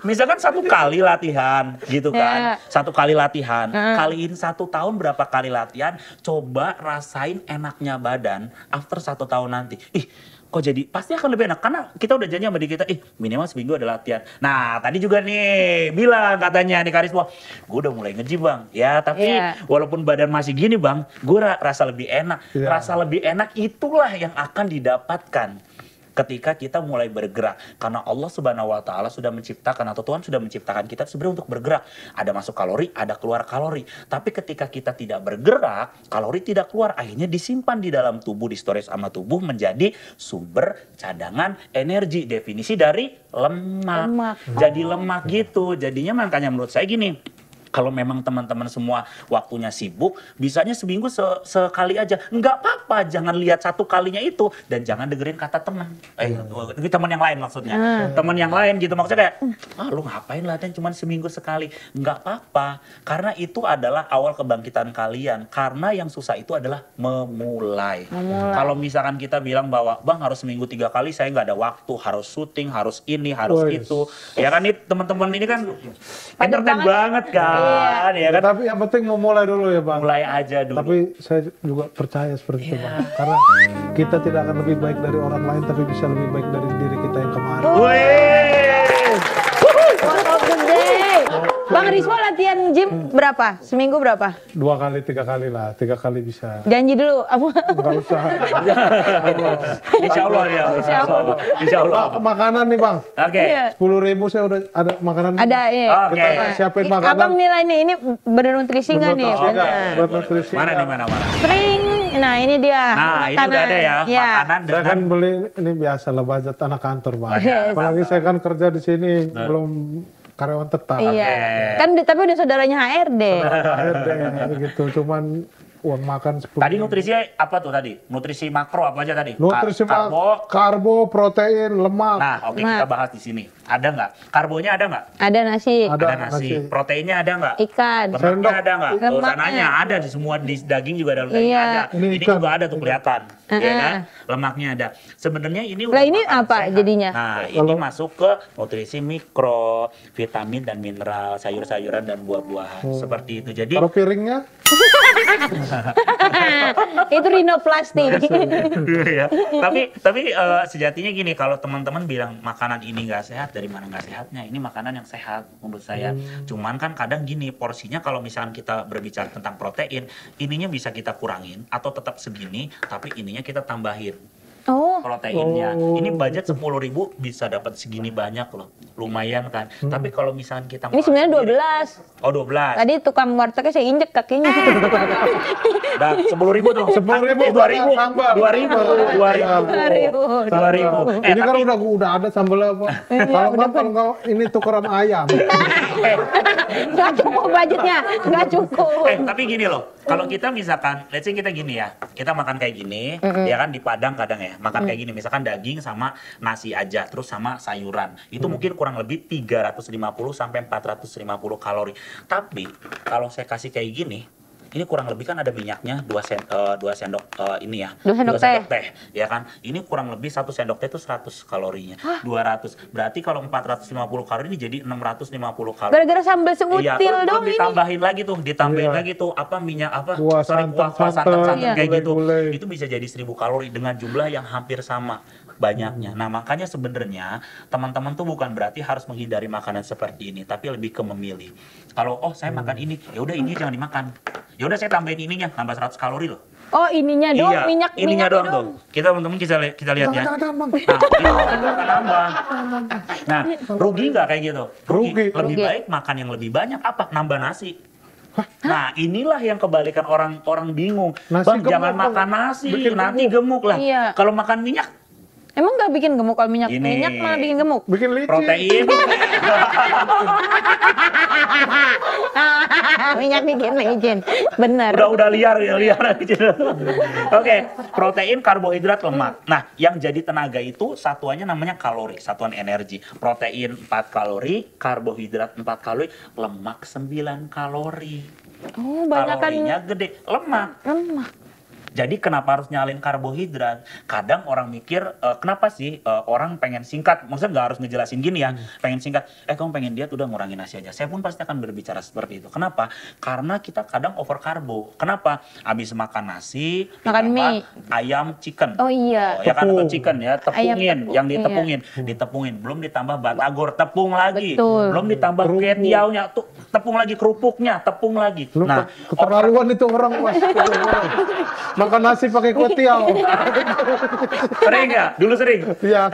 misalkan 1 kali latihan, gitu kan? 1 kali latihan. Kaliin 1 tahun berapa kali latihan? Coba rasain enaknya badan after 1 tahun nanti. Ih, kok jadi pasti akan lebih enak karena kita udah janji sama diri kita, minimal seminggu ada latihan. Nah, tadi juga nih bilang katanya nih Karisma, gue udah mulai nge-gym bang. Ya, tapi walaupun badan masih gini bang, gue rasa lebih enak. Rasa lebih enak itulah yang akan didapatkan ketika kita mulai bergerak. Karena Allah Subhanahu wa taala sudah menciptakan atau Tuhan sudah menciptakan kita sebenarnya untuk bergerak. Ada masuk kalori, ada keluar kalori. Tapi ketika kita tidak bergerak, kalori tidak keluar, akhirnya disimpan di dalam tubuh, di storage sama tubuh menjadi sumber cadangan energi. Definisi dari lemak. Jadi lemak gitu. Jadinya makanya menurut saya gini, kalau memang teman-teman semua waktunya sibuk, bisanya seminggu sekali aja. Nggak apa-apa, jangan lihat 1 kalinya itu. Dan jangan dengerin kata teman. Teman yang lain maksudnya. Teman yang lain gitu, maksudnya kayak, lu ngapain latihan cuma seminggu sekali. Nggak apa-apa, karena itu adalah awal kebangkitan kalian. Karena yang susah itu adalah memulai. Kalau misalkan kita bilang bahwa, bang harus seminggu 3 kali, saya nggak ada waktu. Harus syuting, harus ini, harus itu. Ya kan nih teman-teman ini kan entertain banget kan. Ya kan? Tapi yang penting memulai dulu ya bang. Mulai aja dulu. Tapi saya juga percaya seperti itu bang. Karena kita tidak akan lebih baik dari orang lain, tapi bisa lebih baik dari diri kita yang kemarin. Quote of the day. Bang Rispo latihan gym berapa? Seminggu berapa? 2 kali, 3 kali lah. 3 kali bisa. Janji dulu. Nggak usah. Insya Allah ya. Insya Allah. Makanan nih bang. Oke. 10.000 saya udah ada makanan. Ada ya. Oke. Kita siapin makanan. Abang nilai nih, ini bernutrisi nggak nih? Bernutrisi. Mana nih, mana? Spring. Nah ini dia. Nah, ini udah ada ya. Makanan Saya dengan kan beli ini biasa lah budget anak kantor bang. Iya. Apalagi saya kan kerja di sini belum karyawan tetap. Iya. Kan tapi udah saudaranya HRD. HRD gitu. Cuman uang makan 10. Tadi nutrisinya apa tuh tadi? Nutrisi makro apa aja tadi? Nutrisi karbo, protein, lemak. Nah, oke, kita bahas di sini. Ada nggak? Karbonya ada nggak? Ada nasi. Ada nasi. nasi. Proteinnya ada nggak? Ikan. Lemaknya ada nggak? Tuh Lemaknya. sananya ada di semua, di daging juga ada lemaknya Iya. ada. Ini Ini ikan. juga ada tuh kelihatan, ya kan? Lemaknya ada. Sebenarnya ini Lah, ini makanan apa sehat. jadinya? Nah, ini masuk ke nutrisi mikro, vitamin dan mineral, sayur-sayuran dan buah-buahan. Seperti itu. Jadi Kalau piringnya Itu rinoplastik. ya. Tapi sejatinya gini, kalau teman-teman bilang makanan ini nggak sehat, dari mana nggak sehatnya? Ini makanan yang sehat menurut saya. Cuman kan kadang gini, porsinya kalau misalkan kita berbicara tentang protein, ininya bisa kita kurangin atau tetap segini, tapi ininya kita tambahin Oh. proteinnya. Ini budget 10.000 bisa dapat segini banyak loh. Lumayan kan. Tapi kalau misalkan kita Ini sebenarnya 12. Oh, 12. Tadi tukang wartegnya saya injek kakinya. Dah 10.000 tuh. 10.000 2.000. tambah. 2.000. 2.000. Ini kan udah ada sambelnya apa? Kalau ini tukeran ayam. Nggak cukup budgetnya, nggak cukup. Tapi gini loh, kalau kita misalkan, let's say kita gini ya, kita makan kayak gini, ya kan di Padang kadang ya, makan kayak gini, misalkan daging sama nasi aja, terus sama sayuran, itu mungkin kurang lebih 350 sampai 450 kalori. Tapi kalau saya kasih kayak gini, ini kurang lebih kan ada minyaknya 2 sendok ini ya. 2 sendok teh. Ya kan? Ini kurang lebih 1 sendok teh itu 100 kalorinya. 200. Berarti kalau 450 kalori ini jadi 650 kalori. Gara-gara sambal seutil Iya, dong ini. ditambahin lagi tuh, lagi tuh apa minyak apa? Kuah santan Iya. kayak gitu. Gulai. Itu bisa jadi 1000 kalori dengan jumlah yang hampir sama banyaknya. Nah, makanya sebenarnya teman-teman tuh bukan berarti harus menghindari makanan seperti ini, tapi lebih ke memilih. Kalau saya makan ini, ya udah ini jangan dimakan. Ya udah saya tambahin ininya, nambah 100 kalori loh. Oh, ininya doang, Iya, ininya doang tuh. Kita teman-teman kita lihat ya. Nah, ini akan nambah. Nah, rugi nggak kayak gitu? Rugi. Lebih baik makan yang lebih banyak apa? Nambah nasi. Nah, inilah yang kebalikan orang bingung. Nasi Bang, gemuk, jangan Bang. makan nasi, Bikin nanti gemuk lah. Iya. Kalau makan minyak Emang nggak bikin gemuk kalau minyak? Ini. Minyak malah bikin gemuk. Bikin licin. Protein. Minyak bikin licin. Bener. Udah liar gitu. Oke, protein, karbohidrat, lemak. Nah, yang jadi tenaga itu satuannya namanya kalori, satuan energi. Protein 4 kalori, karbohidrat 4 kalori, lemak 9 kalori. Oh, banyak kan Kalorinya gede, lemak. lemak. Jadi kenapa harus nyalin karbohidrat? Kadang orang mikir, kenapa sih orang pengen singkat? Maksudnya nggak harus ngejelasin gini ya, pengen singkat. Kamu pengen diet udah ngurangin nasi aja. Saya pun pasti akan berbicara seperti itu. Kenapa? Karena kita kadang over karbo. Kenapa? Abis makan nasi, Makan ditambah mie. ayam chicken. Oh iya. Ya kan atau chicken ya, tepungin, tepung, yang ditepungin, belum ditambah batagor, tepung lagi, Betul. belum ditambah ketiaunya, tuh tepung lagi, kerupuknya, tepung lagi. Lu Nah, keterlaluan itu orang, Mas. Makan nasi pakai kuetiau. sering nggak? Dulu sering. Iya.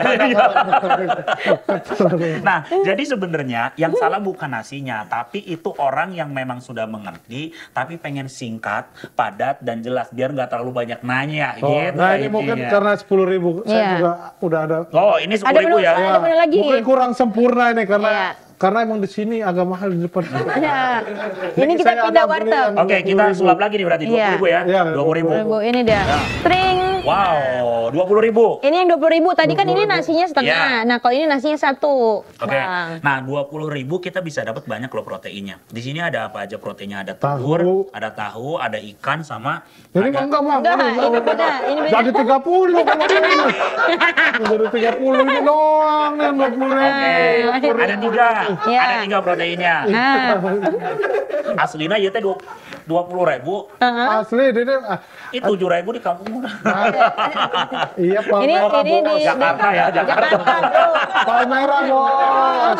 Nah, jadi sebenarnya yang salah bukan nasinya, tapi itu orang yang memang sudah mengerti, tapi pengen singkat, padat, dan jelas, biar nggak terlalu banyak nanya. Oh, Gitu nah ini mungkin intinya. karena 10.000 saya Iya. juga udah ada. Oh, ini 10.000 Ada menu, ya? ada menu lagi. Mungkin kurang sempurna ini Iya. karena emang di sini agak mahal di depan. Nah, ini Saya kita ada pindah beli warteg. yang Oke, kita 20.000. sulap lagi nih berarti, 20.000 ya? Iya, 20.000. Bu, ini dia. String. Wow, 20.000. Ini yang 20.000. Tadi kan ini nasinya setengah. Iya. Nah, kalau ini nasinya satu. Oke, Bang. nah 20.000 kita bisa dapat banyak loh proteinnya. Di sini ada apa aja proteinnya? Ada telur, ada tahu, ada ikan, sama Ini ada... enggak mah. Enggak, ini beda. Ini beda. Jadi 30 kalau ini. Jadi 30 ini doang nih 20.000. Oke, ada tiga, Iya. ada tiga proteinnya. Nah, Aslinya ya teh 20.000, Asli ini ini 7.000 di kampung. iya ini Palmera ini di bos. Jakarta ya, Jakarta. Palmera bos.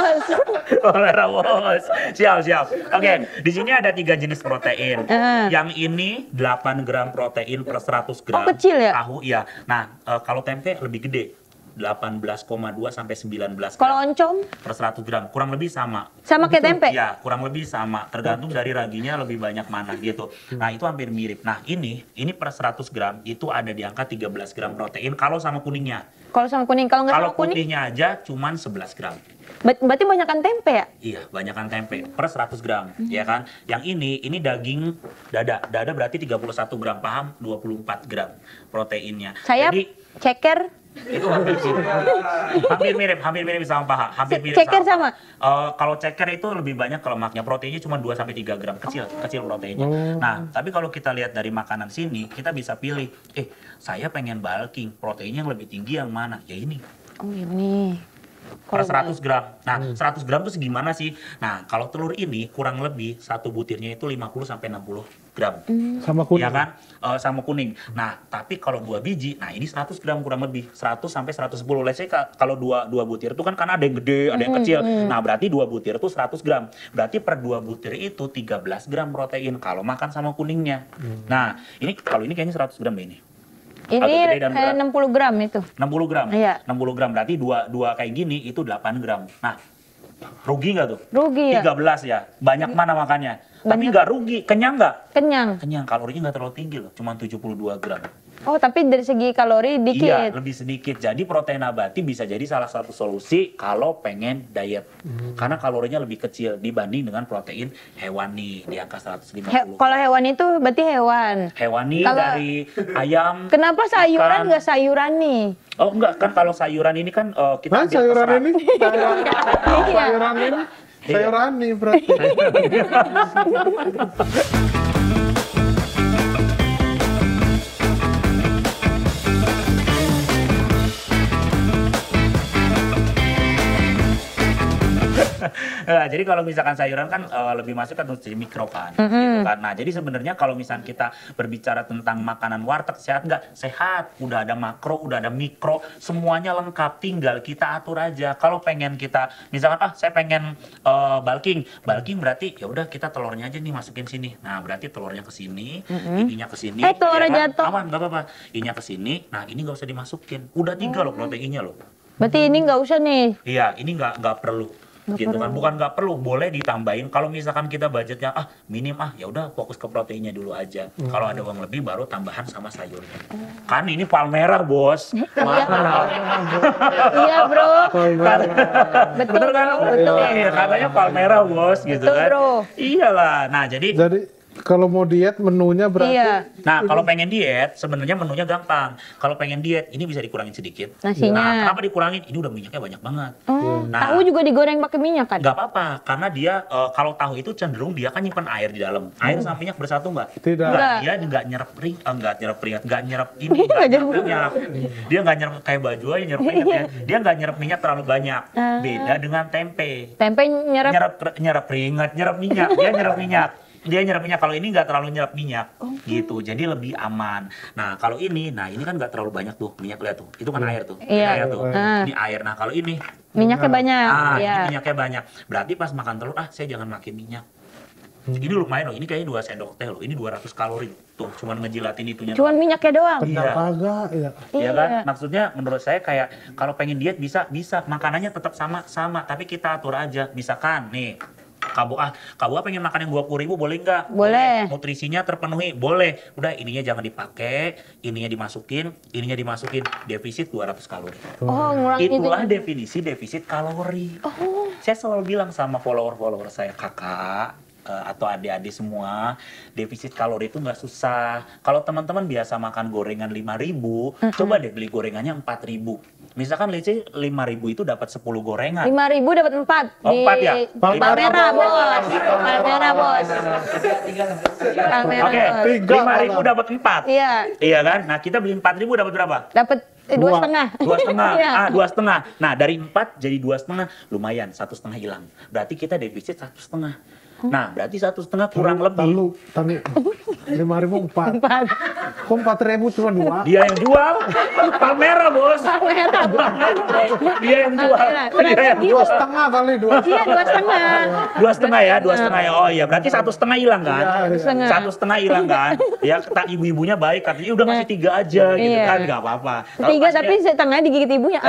Merah bos. Siap. Oke, di sini ada 3 jenis protein. Yang ini 8 gram protein per 100 gram. Oh, kecil ya? Tahu ya. Nah, kalau tempe lebih gede. 18,2 sampai 19 kalau gram oncom per 100 gram. Kurang lebih sama. sama kayak tempe. Ya, kurang lebih sama. Tergantung dari raginya lebih banyak mana gitu. Nah, itu hampir mirip. Nah, ini per 100 gram itu ada di angka 13 gram protein kalau sama kuningnya. Kalau sama kuning, kalau nggak Kalau sama kuning, putihnya aja cuman 11 gram. berarti banyakan tempe ya? Iya, banyakan tempe per 100 gram, ya kan? Yang ini daging dada. Dada berarti 31 gram, paham? 24 gram proteinnya. Sayap, Jadi ceker, itu hampir mirip sama paha, hampir mirip ceker sama. Kalau ceker itu lebih banyak kalau lemaknya, proteinnya cuma 2 sampai 3 gram, kecil proteinnya. Nah, tapi kalau kita lihat dari makanan sini, kita bisa pilih, saya pengen bulking, proteinnya yang lebih tinggi yang mana? Ya ini. Oh ini. Per 100 gram. Nah, 100 gram itu segimana sih? Nah, kalau telur ini kurang lebih satu butirnya itu 50 sampai 60 gram. Sama kuning. Ya kan? Sama kuning. Nah, tapi kalau 2 biji, nah ini 100 gram kurang lebih. 100 sampai 110. Let's say kalau 2 butir itu kan karena ada yang gede, ada yang kecil. Nah, berarti 2 butir itu 100 gram. Berarti per 2 butir itu 13 gram protein kalau makan sama kuningnya. Nah, ini kalau ini kayaknya 100 gram deh ini. Ini Agak gede dan berat. 60 gram itu. 60 gram. Iya. 60 gram berarti dua kayak gini itu 8 gram. Nah, rugi nggak tuh? Rugi ya? 13 ya. Banyak mana makannya? Tapi nggak rugi. Kenyang nggak? Kenyang. Kenyang. Kalorinya nggak terlalu tinggi loh. Cuma 72 gram. Oh, tapi dari segi kalori Iya, dikit. lebih sedikit. Jadi protein nabati bisa jadi salah satu solusi kalau pengen diet. Karena kalorinya lebih kecil dibanding dengan protein hewani di angka 150. Kalau hewan itu berarti hewan. Hewani Kalau- dari ayam. Kenapa sayuran ikan. nggak sayuran nih? Oh enggak, kan kalau sayuran ini kan kita Hah, ambil sayuran terserah. ini? Sayuran ini? Sayuran ini berarti. Nah, jadi kalau misalkan sayuran kan lebih masuk kan nutrisi mikro kan, gitu kan. Nah, jadi sebenarnya kalau misalkan kita berbicara tentang makanan warteg sehat nggak? Sehat. Udah ada makro, udah ada mikro, semuanya lengkap. Tinggal kita atur aja. Kalau pengen kita, misalkan saya pengen bulking berarti ya udah kita telurnya aja nih masukin sini. Nah, berarti telurnya ke sini, ininya ke sini. telurnya kan? jatuh. Aman, nggak apa-apa. Ininya ke sini. Nah, ini nggak usah dimasukin. Udah 3 loh proteinnya loh. Berarti ini nggak usah nih. Iya, ini nggak perlu. gitu kan. Bukan nggak perlu, boleh ditambahin. Kalau misalkan kita budgetnya minim ya udah fokus ke proteinnya dulu aja. Kalau ada uang lebih baru tambahan sama sayurnya. Kan ini palmera bos. Mahal. Iya bro. Betul Bener kan? betul. Iya, katanya palmera bos gitu Betul, kan. bro. Iyalah. Nah jadi kalau mau diet menunya berarti Iya. Nah, kalau pengen diet, sebenarnya menunya gampang. Kalau pengen diet, ini bisa dikurangin sedikit. Nasinya. Nah, kenapa dikurangin? Ini udah minyaknya banyak banget. Nah, Tahu juga digoreng pakai minyak kan? nggak apa-apa, karena dia kalau tahu itu cenderung dia kan nyimpan air di dalam. Air sama minyak bersatu nggak? Tidak. Nggak, dia nggak nyerap nggak nyerap ini, nggak nyerap minyak. Dia nggak nyerap kayak baju aja nyerap minyak ya. Dia nggak nyerap minyak terlalu banyak. Beda dengan tempe. Tempe nyerap. Nyerap minyak. Dia nyerap minyak. Dia nyerap minyak, kalau ini nggak terlalu nyerap minyak, gitu, jadi lebih aman. Nah kalau ini kan nggak terlalu banyak tuh minyak, lihat tuh, itu kan air tuh, Iya. air tuh, ini air. Nah kalau ini, Minyaknya banyak. ini Ya. minyaknya banyak, berarti pas makan telur, saya jangan pakai minyak. Ini lumayan loh, ini kayaknya 2 sendok teh loh, ini 200 kalori tuh, cuman ngejilatin itunya. Cuman minyaknya doang. Iya. kagak ya. Iya kan, maksudnya menurut saya kayak kalau pengen diet bisa makanannya tetap sama, tapi kita atur aja. Misalkan nih Kabu pengen makan yang 20.000 boleh nggak? Boleh. Nutrisinya terpenuhi, boleh. Udah ininya jangan dipakai, ininya dimasukin, defisit 200 kalori. Oh, ngurangin Itulah itu. definisi defisit kalori. Saya selalu bilang sama follower saya, kakak atau adik-adik semua, defisit kalori itu nggak susah. Kalau teman-teman biasa makan gorengan 5.000, coba deh beli gorengannya 4.000. Misalkan let's say 5.000 itu dapat 10 gorengan. 5.000 dapat 4 Oh, 4 ya? Palmera bos. Palmera bos. Palmera Oke, bos. 5.000 dapat 4. Iya. Iya kan? Nah, kita beli 4.000 dapat berapa? Dapat 2,5. 2,5. Iya. 2,5. Nah, dari 4 jadi 2,5, lumayan 1,5 hilang. Berarti kita defisit 1,5. Nah, berarti 1,5 kurang lebih. Tani 5.000 4. Kok 4.000 cuma 2? Dia yang jual. Palmera, bos. Palmera. Dia yang jual. Dia yang Dua setengah kali 2. Iya, 2,5. 2,5 ya, 2,5 ya. Oh iya, berarti 1,5 hilang kan? Setengah. 1,5 hilang kan? Ya, kata ibu-ibunya baik, katanya udah ngasih 3 aja gitu Iya. kan, nggak apa-apa. 3 tapi setengah digigit ibunya.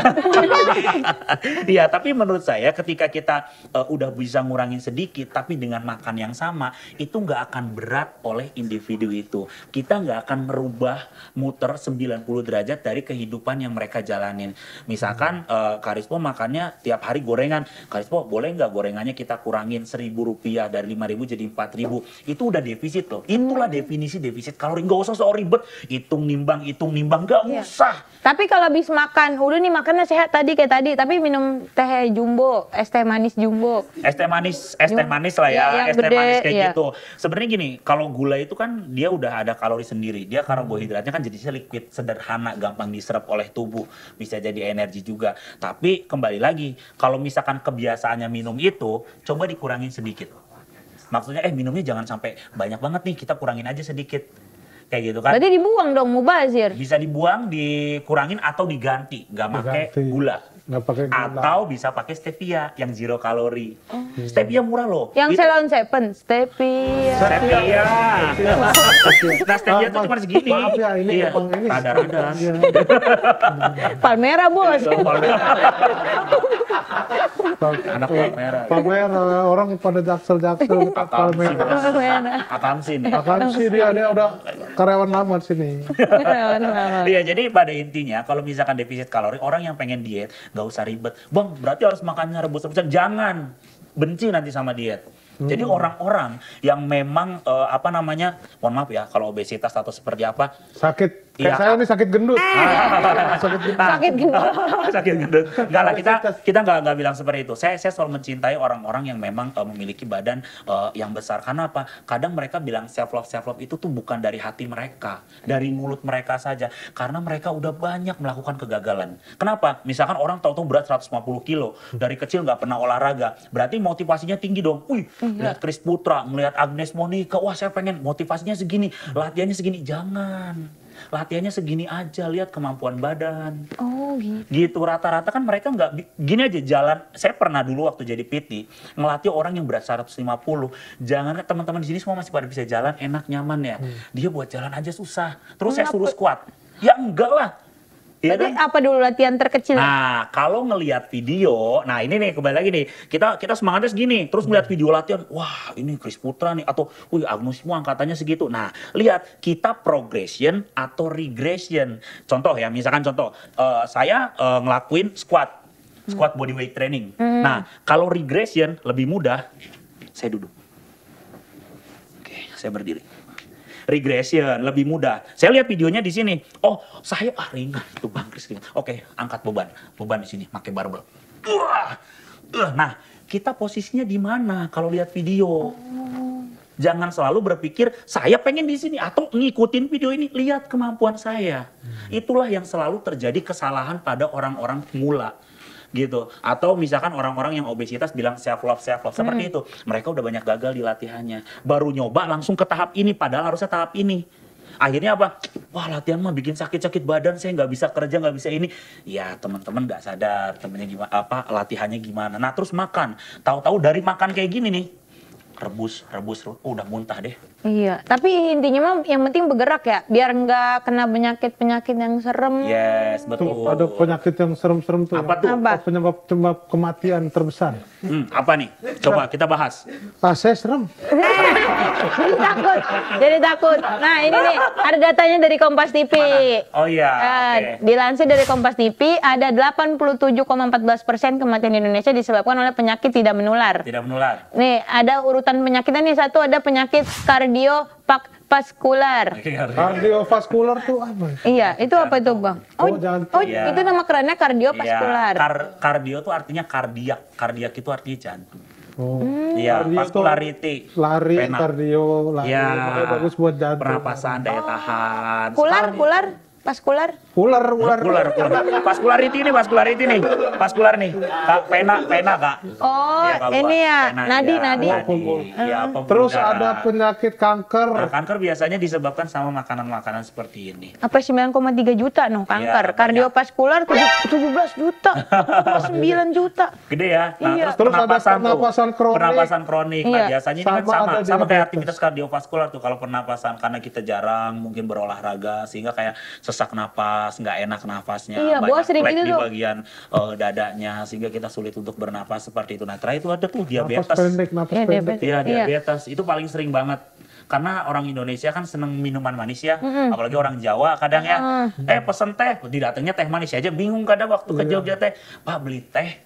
Iya, tapi menurut saya ketika kita udah bisa ngurangin sedikit, tapi dengan makan yang sama, itu nggak akan berat oleh individu itu. Kita nggak akan merubah muter 90 derajat dari kehidupan yang mereka jalanin. Misalkan Karispo makannya tiap hari gorengan. Karispo boleh nggak gorengannya kita kurangin Rp1.000 dari 5.000 jadi 4.000. Itu udah defisit loh. Itulah definisi defisit kalori. Nggak usah so ribet. Hitung nimbang, nggak usah. Tapi kalau habis makan, udah nih makannya sehat kayak tadi, tapi minum teh jumbo, es teh manis jumbo. Es teh manis lah ya, Yang es teh gede, manis kayak iya. gitu. Sebenarnya gini, kalau gula itu kan dia udah ada kalori sendiri. Dia karbohidratnya kan jadi liquid, sederhana, gampang diserap oleh tubuh, bisa jadi energi juga. Tapi kembali lagi, kalau misalkan kebiasaannya minum itu, coba dikurangin sedikit. Maksudnya minumnya jangan sampai banyak banget nih, kita kurangin aja sedikit. Kayak gitu kan. Berarti dibuang dong, mubazir. Bisa dibuang, dikurangin atau diganti, nggak pakai Diganti. gula. Nggak pakai gula. Atau bisa pakai stevia yang 0 kalori. Stevia murah loh. Yang Itu- Ceylon Seven, stevia. Stevia. Nah, stevia tuh cuma segini. Maaf ya, ini Iya, emang ini. rada-rada. Iya. Palmera bos. Anak Palmera. Palmera, orang pada jaksel-jaksel kita Palmera. Palmera. Akamsi nih. Akan sih dia udah karyawan lama di sini. Iya, jadi pada intinya kalau misalkan defisit kalori, orang yang pengen diet nggak usah ribet. Bang, berarti harus makannya rebus-rebusan. Jangan. Benci nanti sama diet. Jadi orang-orang yang memang mohon maaf ya kalau obesitas atau seperti apa, Sakit. Iya. Kayak saya nih sakit gendut. Sakit gendut. Sakit gendut. Sakit gendut. Enggak lah, kita nggak bilang seperti itu. Saya selalu mencintai orang-orang yang memang memiliki badan yang besar. Karena apa? Kadang mereka bilang self love itu tuh bukan dari hati mereka, dari mulut mereka saja. Karena mereka udah banyak melakukan kegagalan. Kenapa? Misalkan orang tahu-tahu berat 150 kilo, dari kecil nggak pernah olahraga, berarti motivasinya tinggi dong. Wih, lihat Chris Putra, melihat Agnes Monica, wah saya pengen motivasinya segini, latihannya segini. Jangan. Latihannya segini aja, lihat kemampuan badan. Oh gitu. Gitu, rata-rata kan mereka nggak, gini aja jalan. Saya pernah dulu waktu jadi PT, ngelatih orang yang berat 150. Jangan teman-teman di sini semua masih pada bisa jalan, enak, nyaman ya. Dia buat jalan aja susah. Terus saya suruh squat. Ya enggak lah. Iya Berarti kan? apa dulu latihan terkecil? Nah, kalau ngelihat video, nah ini nih kembali lagi nih, kita semangatnya segini, terus ngelihat video latihan, wah ini Chris Putra nih, atau wih Agnus Mo angkatannya segitu. Nah, lihat kita progression atau regression. Contoh ya, misalkan contoh, saya ngelakuin squat body weight training. Nah, kalau regression lebih mudah, saya duduk. Oke, saya berdiri. Regression lebih mudah. Saya lihat videonya di sini. Oh, saya ringan itu Bang Kris ringan. Oke, angkat beban di sini, pakai barbel. Nah, kita posisinya di mana kalau lihat video? Jangan selalu berpikir saya pengen di sini atau ngikutin video ini, lihat kemampuan saya. Itulah yang selalu terjadi kesalahan pada orang-orang pemula. Gitu. Atau misalkan orang-orang yang obesitas bilang self love seperti itu. Mereka udah banyak gagal di latihannya. Baru nyoba langsung ke tahap ini padahal harusnya tahap ini. Akhirnya apa? Wah, latihan mah bikin sakit-sakit badan, saya nggak bisa kerja, nggak bisa ini. Ya, teman-teman nggak sadar temennya gimana, latihannya gimana. Nah, terus makan. Tahu-tahu dari makan kayak gini nih. Rebus, udah muntah deh. Iya, tapi intinya mah yang penting bergerak ya, biar nggak kena penyakit-penyakit yang serem. Yes, betul. Tuh, ada penyakit yang serem-serem tuh. Apa tuh? Apa? Penyebab kematian terbesar. Apa nih? Coba kita bahas. Saya serem. Jadi takut. Nah ini nih, ada datanya dari Kompas TV. Oh iya, oke. Dilansir dari Kompas TV, ada 87,14% kematian di Indonesia disebabkan oleh penyakit tidak menular. Tidak menular. Nih, ada urutan penyakitnya nih, satu ada penyakit kardiovaskular. Kardiovaskular tuh apa? Iya, itu apa itu Bang? Iya. Itu nama kerennya kardiovaskular. Iya, kardio tuh artinya kardiak. Kardiak itu artinya jantung. Oh. Iya, Kardio tuh vascularity. lari, Pena. kardio, lari. Iya. Makanya bagus buat jantung. Pernapasan, daya tahan. Vaskular. Ular. Vascularity nih. Vaskular nih. Kak, pena Kak. Oh, Iya, Kak, ini ya, pena, nadi. Iya, pembuluh Terus darah. ada penyakit kanker. Nah, kanker biasanya disebabkan sama makanan-makanan seperti ini. Apa 9,3 juta kanker. Iya, Kardiovaskular 17 juta. 9 juta. Gede ya. Nah, Iya. terus Terus ada pernapasan kronik. Pernapasan kronik. Nah, Iya. biasanya ini kan Sama ada sama kayak diabetes. aktivitas kardiovaskular tuh. Kalau pernapasan karena kita jarang mungkin berolahraga sehingga kayak sesak napas, nggak enak nafasnya, Iya, gua banyak sering flek gitu di tuh. bagian dadanya sehingga kita sulit untuk bernapas seperti itu. Nah, terakhir itu ada tuh Napas diabetes. pendek, napas Iya, pendek. Iya, diabetes itu paling sering banget. Karena orang Indonesia kan seneng minuman manis ya, apalagi orang Jawa kadang ya, pesen teh, didatengnya teh manis aja, bingung kadang waktu ke Jogja teh, Pak beli teh,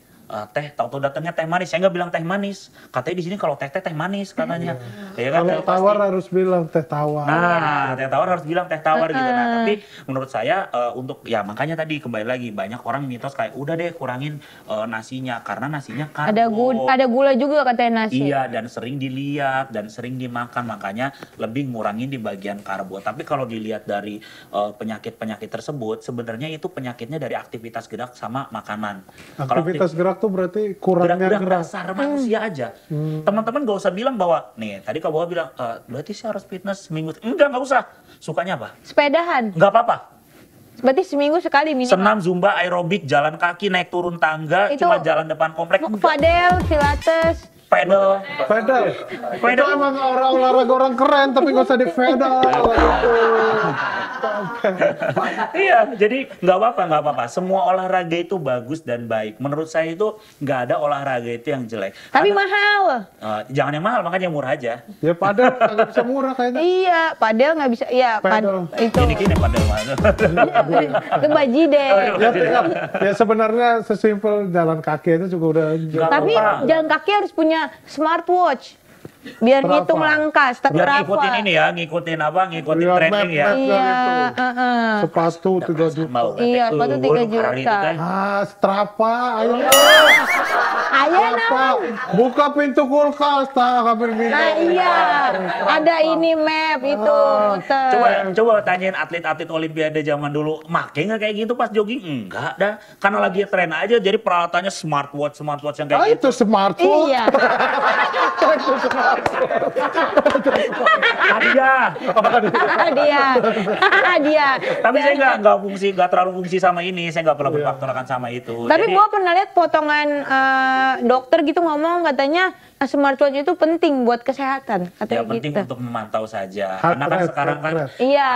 tahu-tahu datangnya teh manis, saya nggak bilang teh manis, katanya di sini kalau teh manis katanya, ya kan? Kalau tawar harus bilang teh tawar. Nah, teh tawar harus bilang teh tawar gitu. Nah, tapi menurut saya untuk ya makanya tadi kembali lagi banyak orang mitos kayak udah deh kurangin nasinya karena nasinya karbo. Ada gula juga katanya nasi. Iya, dan sering dilihat dan sering dimakan, makanya lebih ngurangin di bagian karbo. Tapi kalau dilihat dari penyakit-penyakit tersebut, sebenarnya itu penyakitnya dari aktivitas gerak sama makanan. Kalau Aktivitas gerak tuh berarti kurangnya gerak gerak. dasar manusia aja. Teman-teman gak usah bilang bahwa nih tadi Kak Boga bilang berarti saya harus fitness seminggu. Enggak usah. Sukanya apa? Sepedahan. Nggak apa-apa. Berarti seminggu sekali minimal. Senam, zumba, aerobik, jalan kaki, naik turun tangga, Itu- cuma jalan depan komplek. Padel, pilates. Pedal. Pedal. Itu emang olahraga orang keren tapi nggak usah di pedal. Iya, jadi nggak apa-apa. Semua olahraga itu bagus dan baik. Menurut saya itu nggak ada olahraga itu yang jelek. Tapi Karena- mahal. Jangan yang mahal, makanya yang murah aja. Ya padel nggak bisa murah kayaknya. Iya, padel nggak bisa. Iya, Padel. itu. Gini padahal mahal. Itu baji deh. Ya sebenarnya sesimpel jalan kaki aja juga udah. Nggak Tapi apa-apa. jalan kaki harus punya smartwatch. Biar Strava. ngitung langkah, Biar Strava. ngikutin ini ya, ngikutin Iya, trending ya. map. Iya, Gitu. Sepatu 3 juta. Mau Iya, sepatu 3 juta. Strava, ayo. Ayo Strava. Buka pintu kulkas, pintu. Nah iya, ada ini map itu. muter. Coba tanyain atlet-atlet Olimpiade zaman dulu, make nggak kayak gitu pas jogging? Enggak dah, karena lagi tren aja, jadi peralatannya smartwatch yang kayak gitu. Itu smartphone. Iya. Hadiah. Dia. Tapi saya nggak terlalu fungsi sama ini. Saya nggak pernah berfaktor akan sama itu. Tapi Jadi, gua pernah lihat potongan dokter gitu ngomong katanya smartwatch itu penting buat kesehatan. ya Katanya penting gitu. untuk memantau saja. Heart Karena kan rate, sekarang kan heart rate. Iya.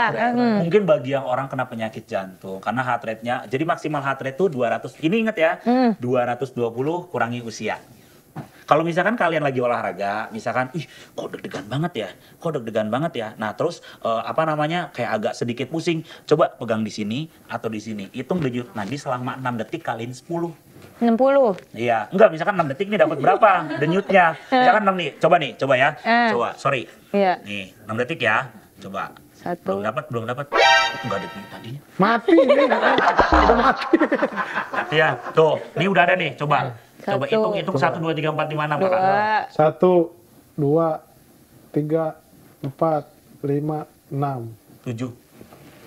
mungkin bagi yang orang kena penyakit jantung karena heart rate-nya jadi maksimal heart rate itu 200. Ini ingat ya, 220 kurangi usia. Kalau misalkan kalian lagi olahraga, misalkan, ih kok deg-degan banget ya. Nah terus apa namanya kayak agak sedikit pusing, coba pegang di sini atau di sini. Hitung denyut nadi selama 6 detik kaliin 10. 60. Iya, enggak misalkan 6 detik nih dapat berapa denyutnya. Misalkan 6 nih, coba ya. Coba, sorry. Iya. Nih, 6 detik ya. Coba. 1. Belum dapat. Enggak detik tadi. Mati nih. Udah mati. Iya, tuh. Ini udah ada nih, coba. Coba Satu. hitung 1 2 3 4 5 6 2. 1, 2, 3, 4, 5, 6. 7.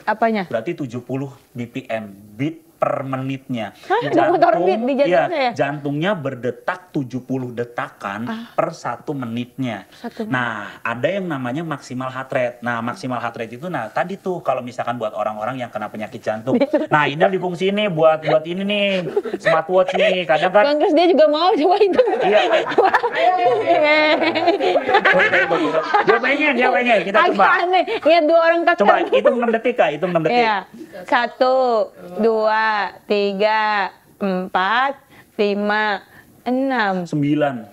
Apanya? Berarti 70 BPM beat per menitnya. Hah, ada motor beat di jantungnya ya? Jantungnya berdetak 70 detakan per 1 menitnya. 1 menit. Nah, ada yang namanya maksimal heart rate. Nah, maksimal heart rate itu tadi tuh kalau misalkan buat orang-orang yang kena penyakit jantung. Nah, ini di fungsi ini buat ini nih, smartwatch nih. Kadang kan Bang Kris dia juga mau coba itu. iya. Dia pengen kita coba. Agak aneh. Lihat 2 orang kakak. Coba hitung 6 detik Kak, hitung 6 detik. Iya. 1, 2, 3, 4, 5, 6. 9.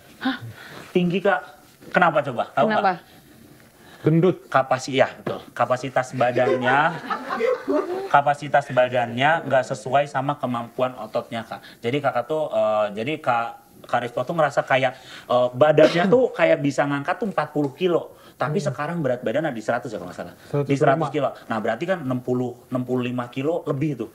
Tinggi Kak. Kenapa coba? Tahu nggak? Kenapa? Gendut. Betul. Kapasitas badannya nggak sesuai sama kemampuan ototnya Kak. Jadi Kakak tuh, Kak Rizko tuh ngerasa kayak badannya tuh kayak bisa ngangkat tuh 40 kilo. Tapi sekarang berat badan ada di 100 ya kalau nggak salah. Di 100 kilo. Nah berarti kan 65 kilo lebih tuh.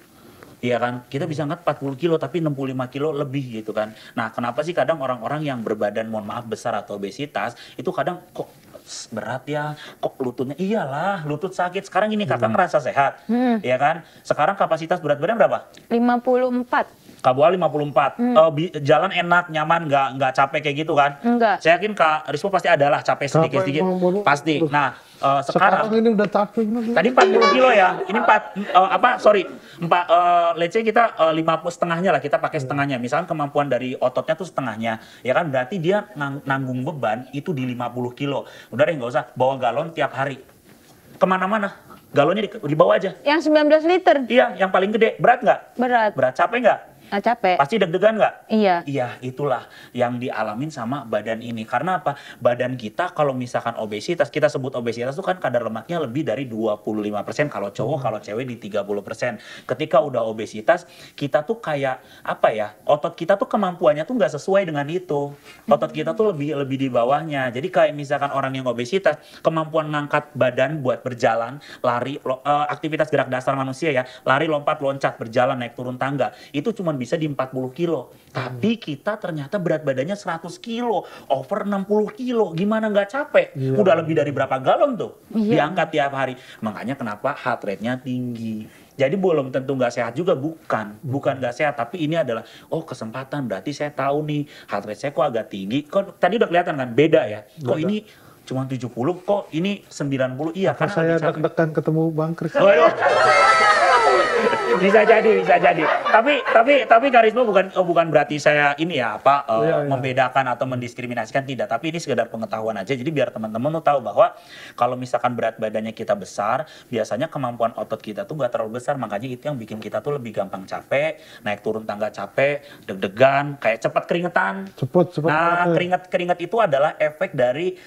Iya kan, kita bisa angkat 40 kilo tapi 65 kilo lebih gitu kan. Nah kenapa sih kadang orang-orang yang berbadan mohon maaf besar atau obesitas itu kadang kok berat ya, kok lututnya, iyalah lutut sakit. Sekarang ini kakak ngerasa sehat, ya kan. Sekarang kapasitas berat badan berapa? 54. Kabual 54, jalan enak, nyaman, nggak capek kayak gitu kan? Enggak. Saya yakin Kak Rispo pasti adalah capek sedikit-sedikit, Capek, pasti. Nah sekarang Sekarang ini udah capek. tadi 40 kilo ya, ini let's say kita 50 setengahnya lah, kita pakai setengahnya. Misalkan kemampuan dari ototnya tuh setengahnya, ya kan berarti dia nanggung beban itu di 50 kilo. Udah deh nggak usah bawa galon tiap hari, kemana-mana. Galonnya dibawa aja. Yang 19 liter. Iya, yang paling gede. Berat nggak? Berat. Berat, capek nggak? Nggak capek. Pasti deg-degan nggak? Iya. Iya, itulah yang dialamin sama badan ini. Karena apa? Badan kita kalau misalkan obesitas, kita sebut obesitas itu kan kadar lemaknya lebih dari 25%. Kalau cowok, kalau cewek di 30%. Ketika udah obesitas, kita tuh kayak apa ya? Otot kita tuh kemampuannya tuh nggak sesuai dengan itu. Otot kita tuh lebih di bawahnya. Jadi kayak misalkan orang yang obesitas, kemampuan ngangkat badan buat berjalan, lari, aktivitas gerak dasar manusia ya, lari, lompat, loncat, berjalan, naik turun tangga, itu cuma bisa di 40 kilo. Tapi kita ternyata berat badannya 100 kilo, over 60 kilo. Gimana nggak capek? Udah lebih dari berapa galon tuh diangkat tiap hari. Makanya kenapa heart rate-nya tinggi. Jadi belum tentu nggak sehat juga, bukan nggak sehat, tapi ini adalah kesempatan. Berarti saya tahu nih heart rate saya kok agak tinggi. Kok tadi udah kelihatan kan beda ya. Kok ini cuma 70, kok ini 90. Iya, Apa karena saya lebih capek. deg-degan ketemu Bang Kris? Waduh. Bisa jadi. Tapi karisma bukan berarti saya ini ya membedakan atau mendiskriminasikan, tidak. Tapi ini sekedar pengetahuan aja. Jadi biar teman-teman tuh tahu bahwa kalau misalkan berat badannya kita besar, biasanya kemampuan otot kita tuh nggak terlalu besar. Makanya itu yang bikin kita tuh lebih gampang capek, naik turun tangga capek, deg-degan, kayak cepat keringetan. Cepet. Nah, keringat itu adalah efek dari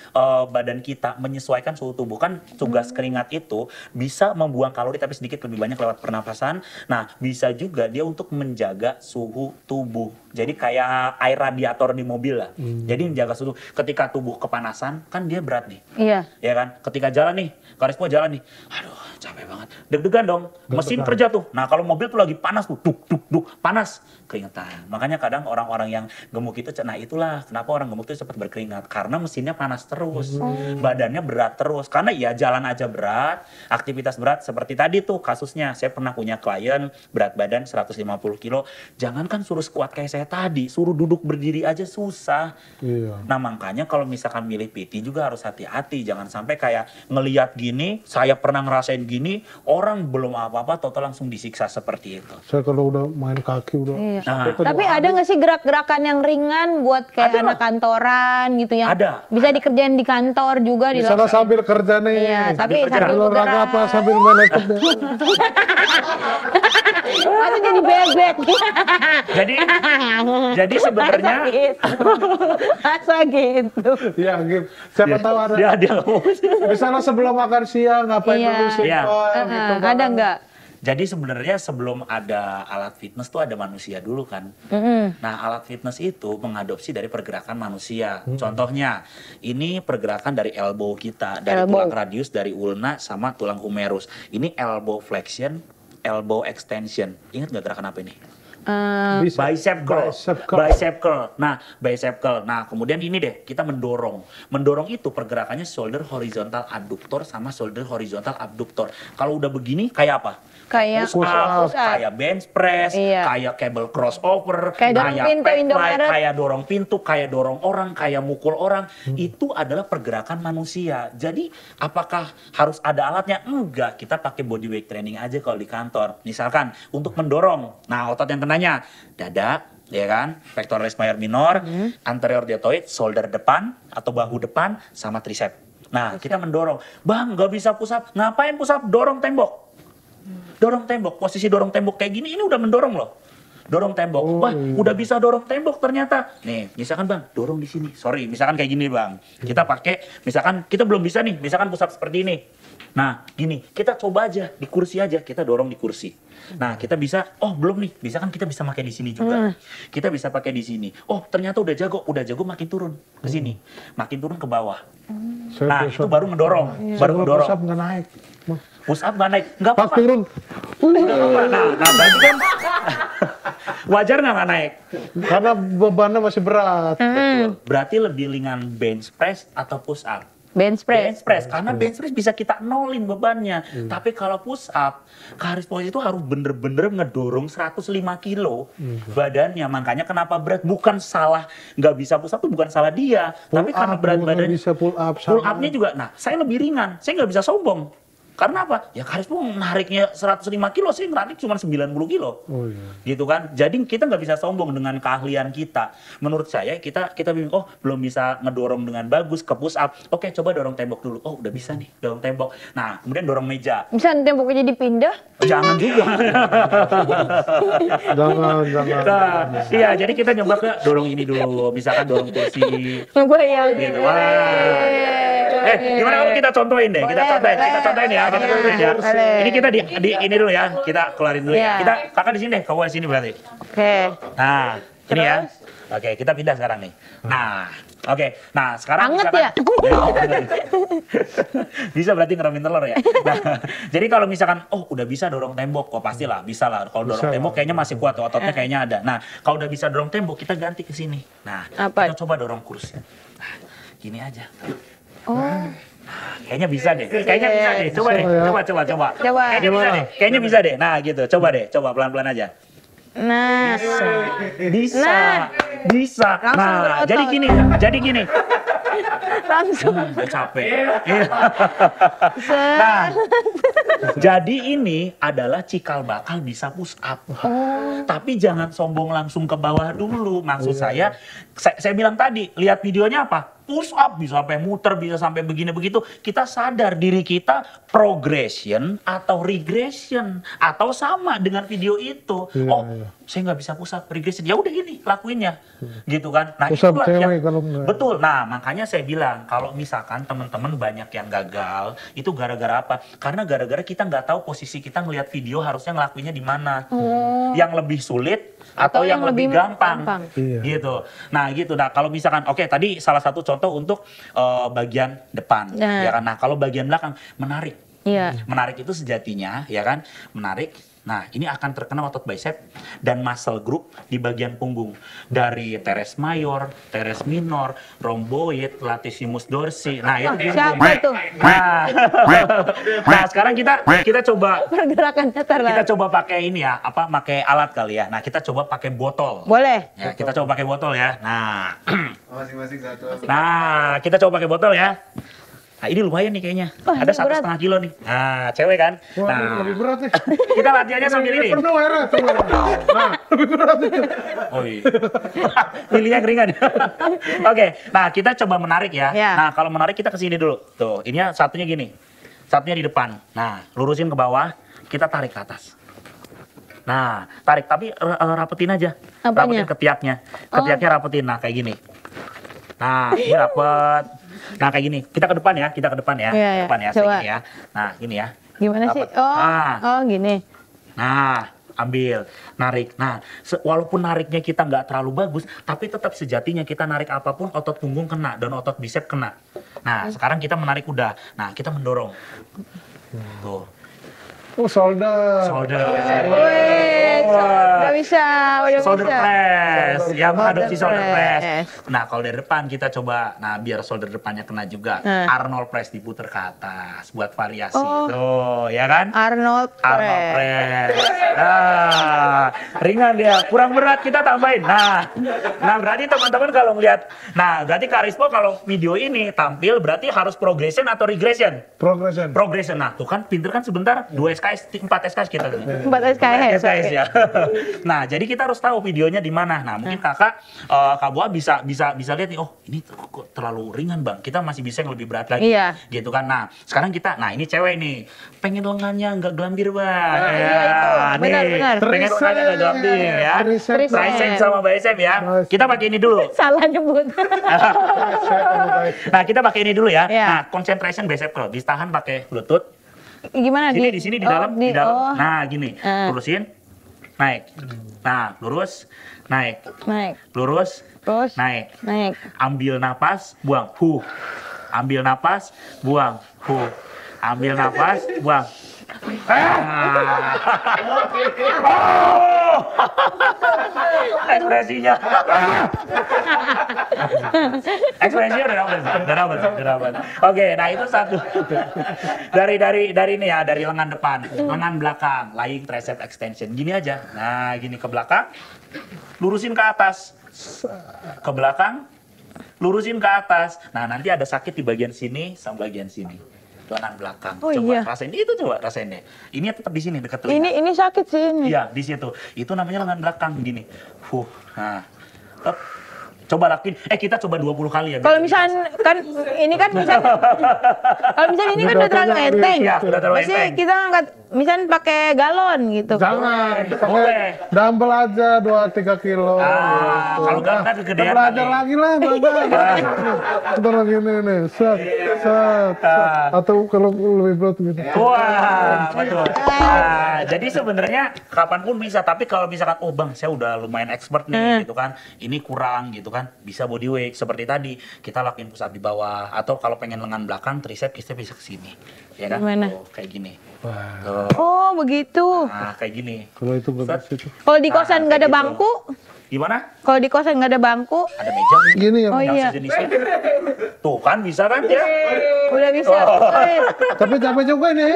badan kita menyesuaikan suhu tubuh. Kan tugas keringat itu bisa membuang kalori tapi sedikit lebih banyak lewat pernapasan. Nah, bisa juga dia untuk menjaga suhu tubuh. Jadi kayak air radiator di mobil lah. Jadi menjaga suhu. Ketika tubuh kepanasan, kan dia berat nih. Iya. Ya kan? Ketika jalan nih, Karispo jalan nih. Aduh, capek banget. Deg-degan dong. Mesin kerja tuh. Nah, kalau mobil tuh lagi panas tuh, duk, panas, keringetan. Makanya kadang orang-orang yang gemuk itu, nah itulah kenapa orang gemuk itu cepat berkeringat. Karena mesinnya panas terus. Badannya berat terus. Karena ya jalan aja berat, aktivitas berat seperti tadi tuh kasusnya. Saya pernah punya klien berat badan 150 kilo. Jangankan suruh squat kayak saya tadi, suruh duduk berdiri aja susah. Iya. Nah, makanya kalau misalkan milih PT juga harus hati-hati. Jangan sampai kayak ngelihat gini, saya pernah ngerasain gini, orang belum apa-apa total langsung disiksa seperti itu. Saya kalau udah main kaki udah. Iya. Nah, Tapi ada nggak sih gerak-gerakan yang ringan buat kayak Ada lah. anak kantoran gitu yang Ada. bisa dikerjain di kantor juga di Misalnya sambil kerja nih. Iya, tapi kerja. sambil Olahraga bergerak. apa sambil main laptop deh. Atau jadi bebek. jadi sebenarnya Masa gitu. Iya, gitu. Siapa tahu ada. dia Misalnya sebelum makan siang ngapain Iya. dulu sih? Iya. Gitu, Ada nggak? Jadi sebenarnya sebelum ada alat fitness tuh ada manusia dulu kan. Nah, alat fitness itu mengadopsi dari pergerakan manusia. Contohnya, ini pergerakan dari elbow kita, dari Elbow. tulang radius, dari ulna sama tulang humerus. Ini elbow flexion, elbow extension. Ingat nggak gerakan apa ini? Bicep curl. Bicep curl. Nah, bicep curl. Nah, kemudian ini deh, kita mendorong. Mendorong itu pergerakannya shoulder horizontal adductor sama shoulder horizontal abductor. Kalau udah begini kayak apa? Kayak Push up, push up. kayak bench press, Iya. kayak cable crossover, Kayak dorong pintu pec fly, Indomaret. kayak dorong pintu, kayak dorong orang, kayak mukul orang. Itu adalah pergerakan manusia. Jadi, apakah harus ada alatnya? Enggak, kita pakai body weight training aja kalau di kantor. Misalkan untuk mendorong. Nah, otot yang kenanya dada, ya kan, pectoralis major minor, anterior deltoid, shoulder depan atau bahu depan sama tricep. Nah, kita mendorong. Bang, nggak bisa push up. Ngapain push up? Dorong tembok. Dorong tembok, posisi dorong tembok kayak gini, ini udah mendorong loh. Dorong tembok, wah udah bisa dorong tembok ternyata. Nih, misalkan bang, dorong di sini. Sorry, misalkan kayak gini bang. Kita pakai, misalkan kita belum bisa nih, misalkan push up seperti ini. Nah, gini, kita coba aja di kursi aja, kita dorong di kursi. Nah, kita bisa, oh belum nih, misalkan kita bisa pakai di sini juga. Kita bisa pakai di sini. Oh, ternyata udah jago makin turun ke sini, makin turun ke bawah. Nah, itu baru mendorong, baru mendorong. Push up nggak naik. Push up nggak naik, nggak Pas apa-apa. turun. Nggak apa-apa. Nah berarti kan wajar nggak naik? Karena bebannya masih berat. Betul. Berarti lebih ringan bench press atau push up? Bench press. Bench press, karena bench press bisa kita nolin bebannya. Tapi kalau push up, Karis Posisi itu harus bener-bener ngedorong 105 kilo badannya. Makanya kenapa berat? Bukan salah, nggak bisa push up itu bukan salah dia. Tapi karena berat badannya. Bisa pull up. Pull up-nya juga, nah saya lebih ringan, saya nggak bisa sombong. Karena apa? Ya Karis pun nariknya 105 kilo, saya narik cuma 90 kilo. Oh iya. Gitu kan. Jadi kita nggak bisa sombong dengan keahlian kita. Menurut saya kita bingung, oh belum bisa ngedorong dengan bagus ke push up. Oke, coba dorong tembok dulu. Oh udah bisa nih, dorong tembok. Nah, kemudian dorong meja. Bisa temboknya jadi pindah? Jangan juga. Jangan. Nah, iya, jadi kita nyoba ke dorong ini dulu. Misalkan dorong kursi. Ngebayang. Gitu. Wah. Gimana kalau kita contohin deh? Kita contohin ya. Ini kita di ini dulu ya. Kita keluarin dulu ya. Kita kakak di sini deh, kau di sini berarti. Oke. Nah, ini ya. Oke, kita pindah sekarang nih. Nah, oke. Nah, sekarang Anget misalkan, ya? bisa berarti ngeramin telur ya. Nah, jadi kalau misalkan, oh udah bisa dorong tembok, kok pastilah bisa lah. Kalau dorong Bisa tembok lah. kayaknya masih kuat, ototnya kayaknya ada. Nah, kalau udah bisa dorong tembok, kita ganti ke sini. Nah, Apa? kita coba dorong kursi. Nah, gini aja. Oh. Kayaknya bisa deh. Kayaknya bisa deh. Coba deh. Coba. Coba. Kayaknya bisa deh. Kayaknya bisa deh. Nah, gitu. Coba deh. Coba pelan-pelan aja. Nah. Bisa. Nah. Bisa. Langsung Nah, berotot. jadi gini. Langsung. Udah capek. Iya. Nah, jadi ini adalah cikal bakal bisa push up. Tapi jangan sombong langsung ke bawah dulu. Maksud saya bilang tadi, lihat videonya apa? Push up bisa sampai muter, bisa sampai begini begitu. Kita sadar diri kita progression atau regression atau sama dengan video itu. Saya nggak bisa push up, regression. Ya udah gini, lakuinnya, gitu kan? Nah, Push up itulah cewek yang kalau nggak. betul. Nah, makanya saya bilang kalau misalkan teman-teman banyak yang gagal, itu gara-gara apa? Karena gara-gara kita nggak tahu posisi kita ngelihat video harusnya ngelakuinnya di mana. Yang lebih sulit atau yang lebih gampang. Iya. Gitu. Nah, gitu. Nah, kalau misalkan oke, tadi salah satu contoh untuk bagian depan, Nah. ya kan. Nah, kalau bagian belakang menarik. Iya. Menarik itu sejatinya, ya kan? Menarik. Nah, ini akan terkena otot bicep dan muscle group di bagian punggung. Dari teres mayor, teres minor, rhomboid, latissimus dorsi. Nah, itu Siapa tuh? Nah, nah sekarang kita coba Pergerakannya kita coba pakai ini ya, pakai alat kali ya. Nah, kita coba pakai botol. Boleh. Ya, kita coba pakai botol ya. Nah. Masing-masing satu. Nah, kita coba pakai botol ya. Nah, ini lumayan nih kayaknya. Wah, Ada ini berat. 1,5 kilo nih. Nah, cewek kan. Wah, Nah, ini lebih berat nih. kita latihannya sambil ini. Penuh airnya, coba. Nah, lebih berat itu. Oh iya. Pilihnya keringan. Oke, nah kita coba menarik ya. Ya. Nah, kalau menarik kita ke sini dulu. Tuh, ini satunya gini. Satunya di depan. Nah, lurusin ke bawah, kita tarik ke atas. Nah, tarik tapi rapetin aja. Apanya? Rapetin ketiaknya. Ketiaknya rapetin. Nah, kayak gini. Nah, ini rapet. Nah, kayak gini. Kita ke depan ya, kita ke depan ya. Iya, iya. Depan ya, Coba. segini ya. Nah, gini ya. Gimana sih? Rapet. Oh, Ah. oh gini. Nah, ambil, narik. Nah, walaupun nariknya kita nggak terlalu bagus, tapi tetap sejatinya kita narik apapun otot punggung kena dan otot bicep kena. Nah, sekarang kita menarik udah. Nah, kita mendorong. Tuh, Oh, shoulder. shoulder. Wih, udah bisa, udah Shoulder bisa. press, ya mengadopsi shoulder press. press. Nah, kalau dari depan kita coba, nah biar shoulder depannya kena juga. Nah. Arnold press diputer ke atas buat variasi. Oh. Tuh, ya kan? Arnold Arnold press. press. Nah, ringan dia, kurang berat kita tambahin. Nah berarti teman-teman kalau ngeliat, nah berarti Kak Rispo kalau video ini tampil berarti harus progression atau regression? Progression. Progression. Nah, tuh kan pinter kan sebentar 2 SKS, 4 SKS kita. 4 SKS. SKS ya. Nah, jadi kita harus tahu videonya di mana. Nah, mungkin Kakak Kak Boa bisa lihat nih, oh ini kok terlalu ringan Bang. Kita masih bisa yang lebih berat lagi. Iya. Gitu kan. Nah, sekarang nah ini cewek nih. Pengen lengannya nggak gelambir Bang. iya, itu. Benar, benar. Pengen lengannya nggak gelambir ya. Tricep. Tricep sama bicep ya. Kita pakai ini dulu. Salah nyebut. Nah, kita pakai ini dulu ya. Iya. Nah, concentration bicep curl. Ditahan pakai bluetooth. Gimana? Di sini di dalam, di dalam. Oh, Nah, gini. Ah. Lurusin. Naik. Nah, lurus. Naik. naik. Lurus. Terus Naik. naik. Ambil napas, buang. Ambil napas, buang. Ambil napas, buang. Oh! Ekspresinya. Ekspresinya udah dapat. Oke, nah itu satu. Dari ini ya, dari lengan depan, lengan belakang, lying tricep extension. Gini aja. Nah, gini ke belakang, lurusin ke atas. Ke belakang, lurusin ke atas. Nah, nanti ada sakit di bagian sini sama bagian sini. Lengan belakang. Oh, Coba iya. rasain itu, coba rasain deh. Ini tetap di sini dekat telinga. Ini sakit sih ini. Iya, di situ. Itu namanya lengan belakang gini. Nah. Up. Coba lakuin. Kita coba 20 kali ya. Kalau misalnya kan ini kan kalau misalnya ini kan udah terlalu enteng. Iya, udah terlalu Maksudnya enteng. kita angkat misalnya pakai galon gitu. Jangan, Boleh. pakai dumbbell aja 2-3 kilo. gitu. Kalau nggak kan kegedean belajar kali. lagi lah, belajar. Ntar gini nih, set. Atau kalau lebih berat gitu. Wah, betul. Nah, jadi sebenarnya kapanpun bisa, tapi kalau misalkan, oh bang, saya udah lumayan expert nih, gitu kan, ini kurang, gitu kan, bisa body weight seperti tadi, kita lakuin push up di bawah, atau kalau pengen lengan belakang, tricep kita bisa ke sini, ya kan? Gimana? Tuh, kayak gini. Wah, Tuh. Oh begitu. Nah, kayak gini. kalau itu bagus itu. Kalau di kosan nggak ada kayak gitu. bangku, Gimana? kalau di kosan nggak ada bangku, Ada meja nih, Gini ya, Oh, yang iya. sejenisnya. Tuh kan, bisa kan ya? udah bisa. Eh, tapi capek juga nih.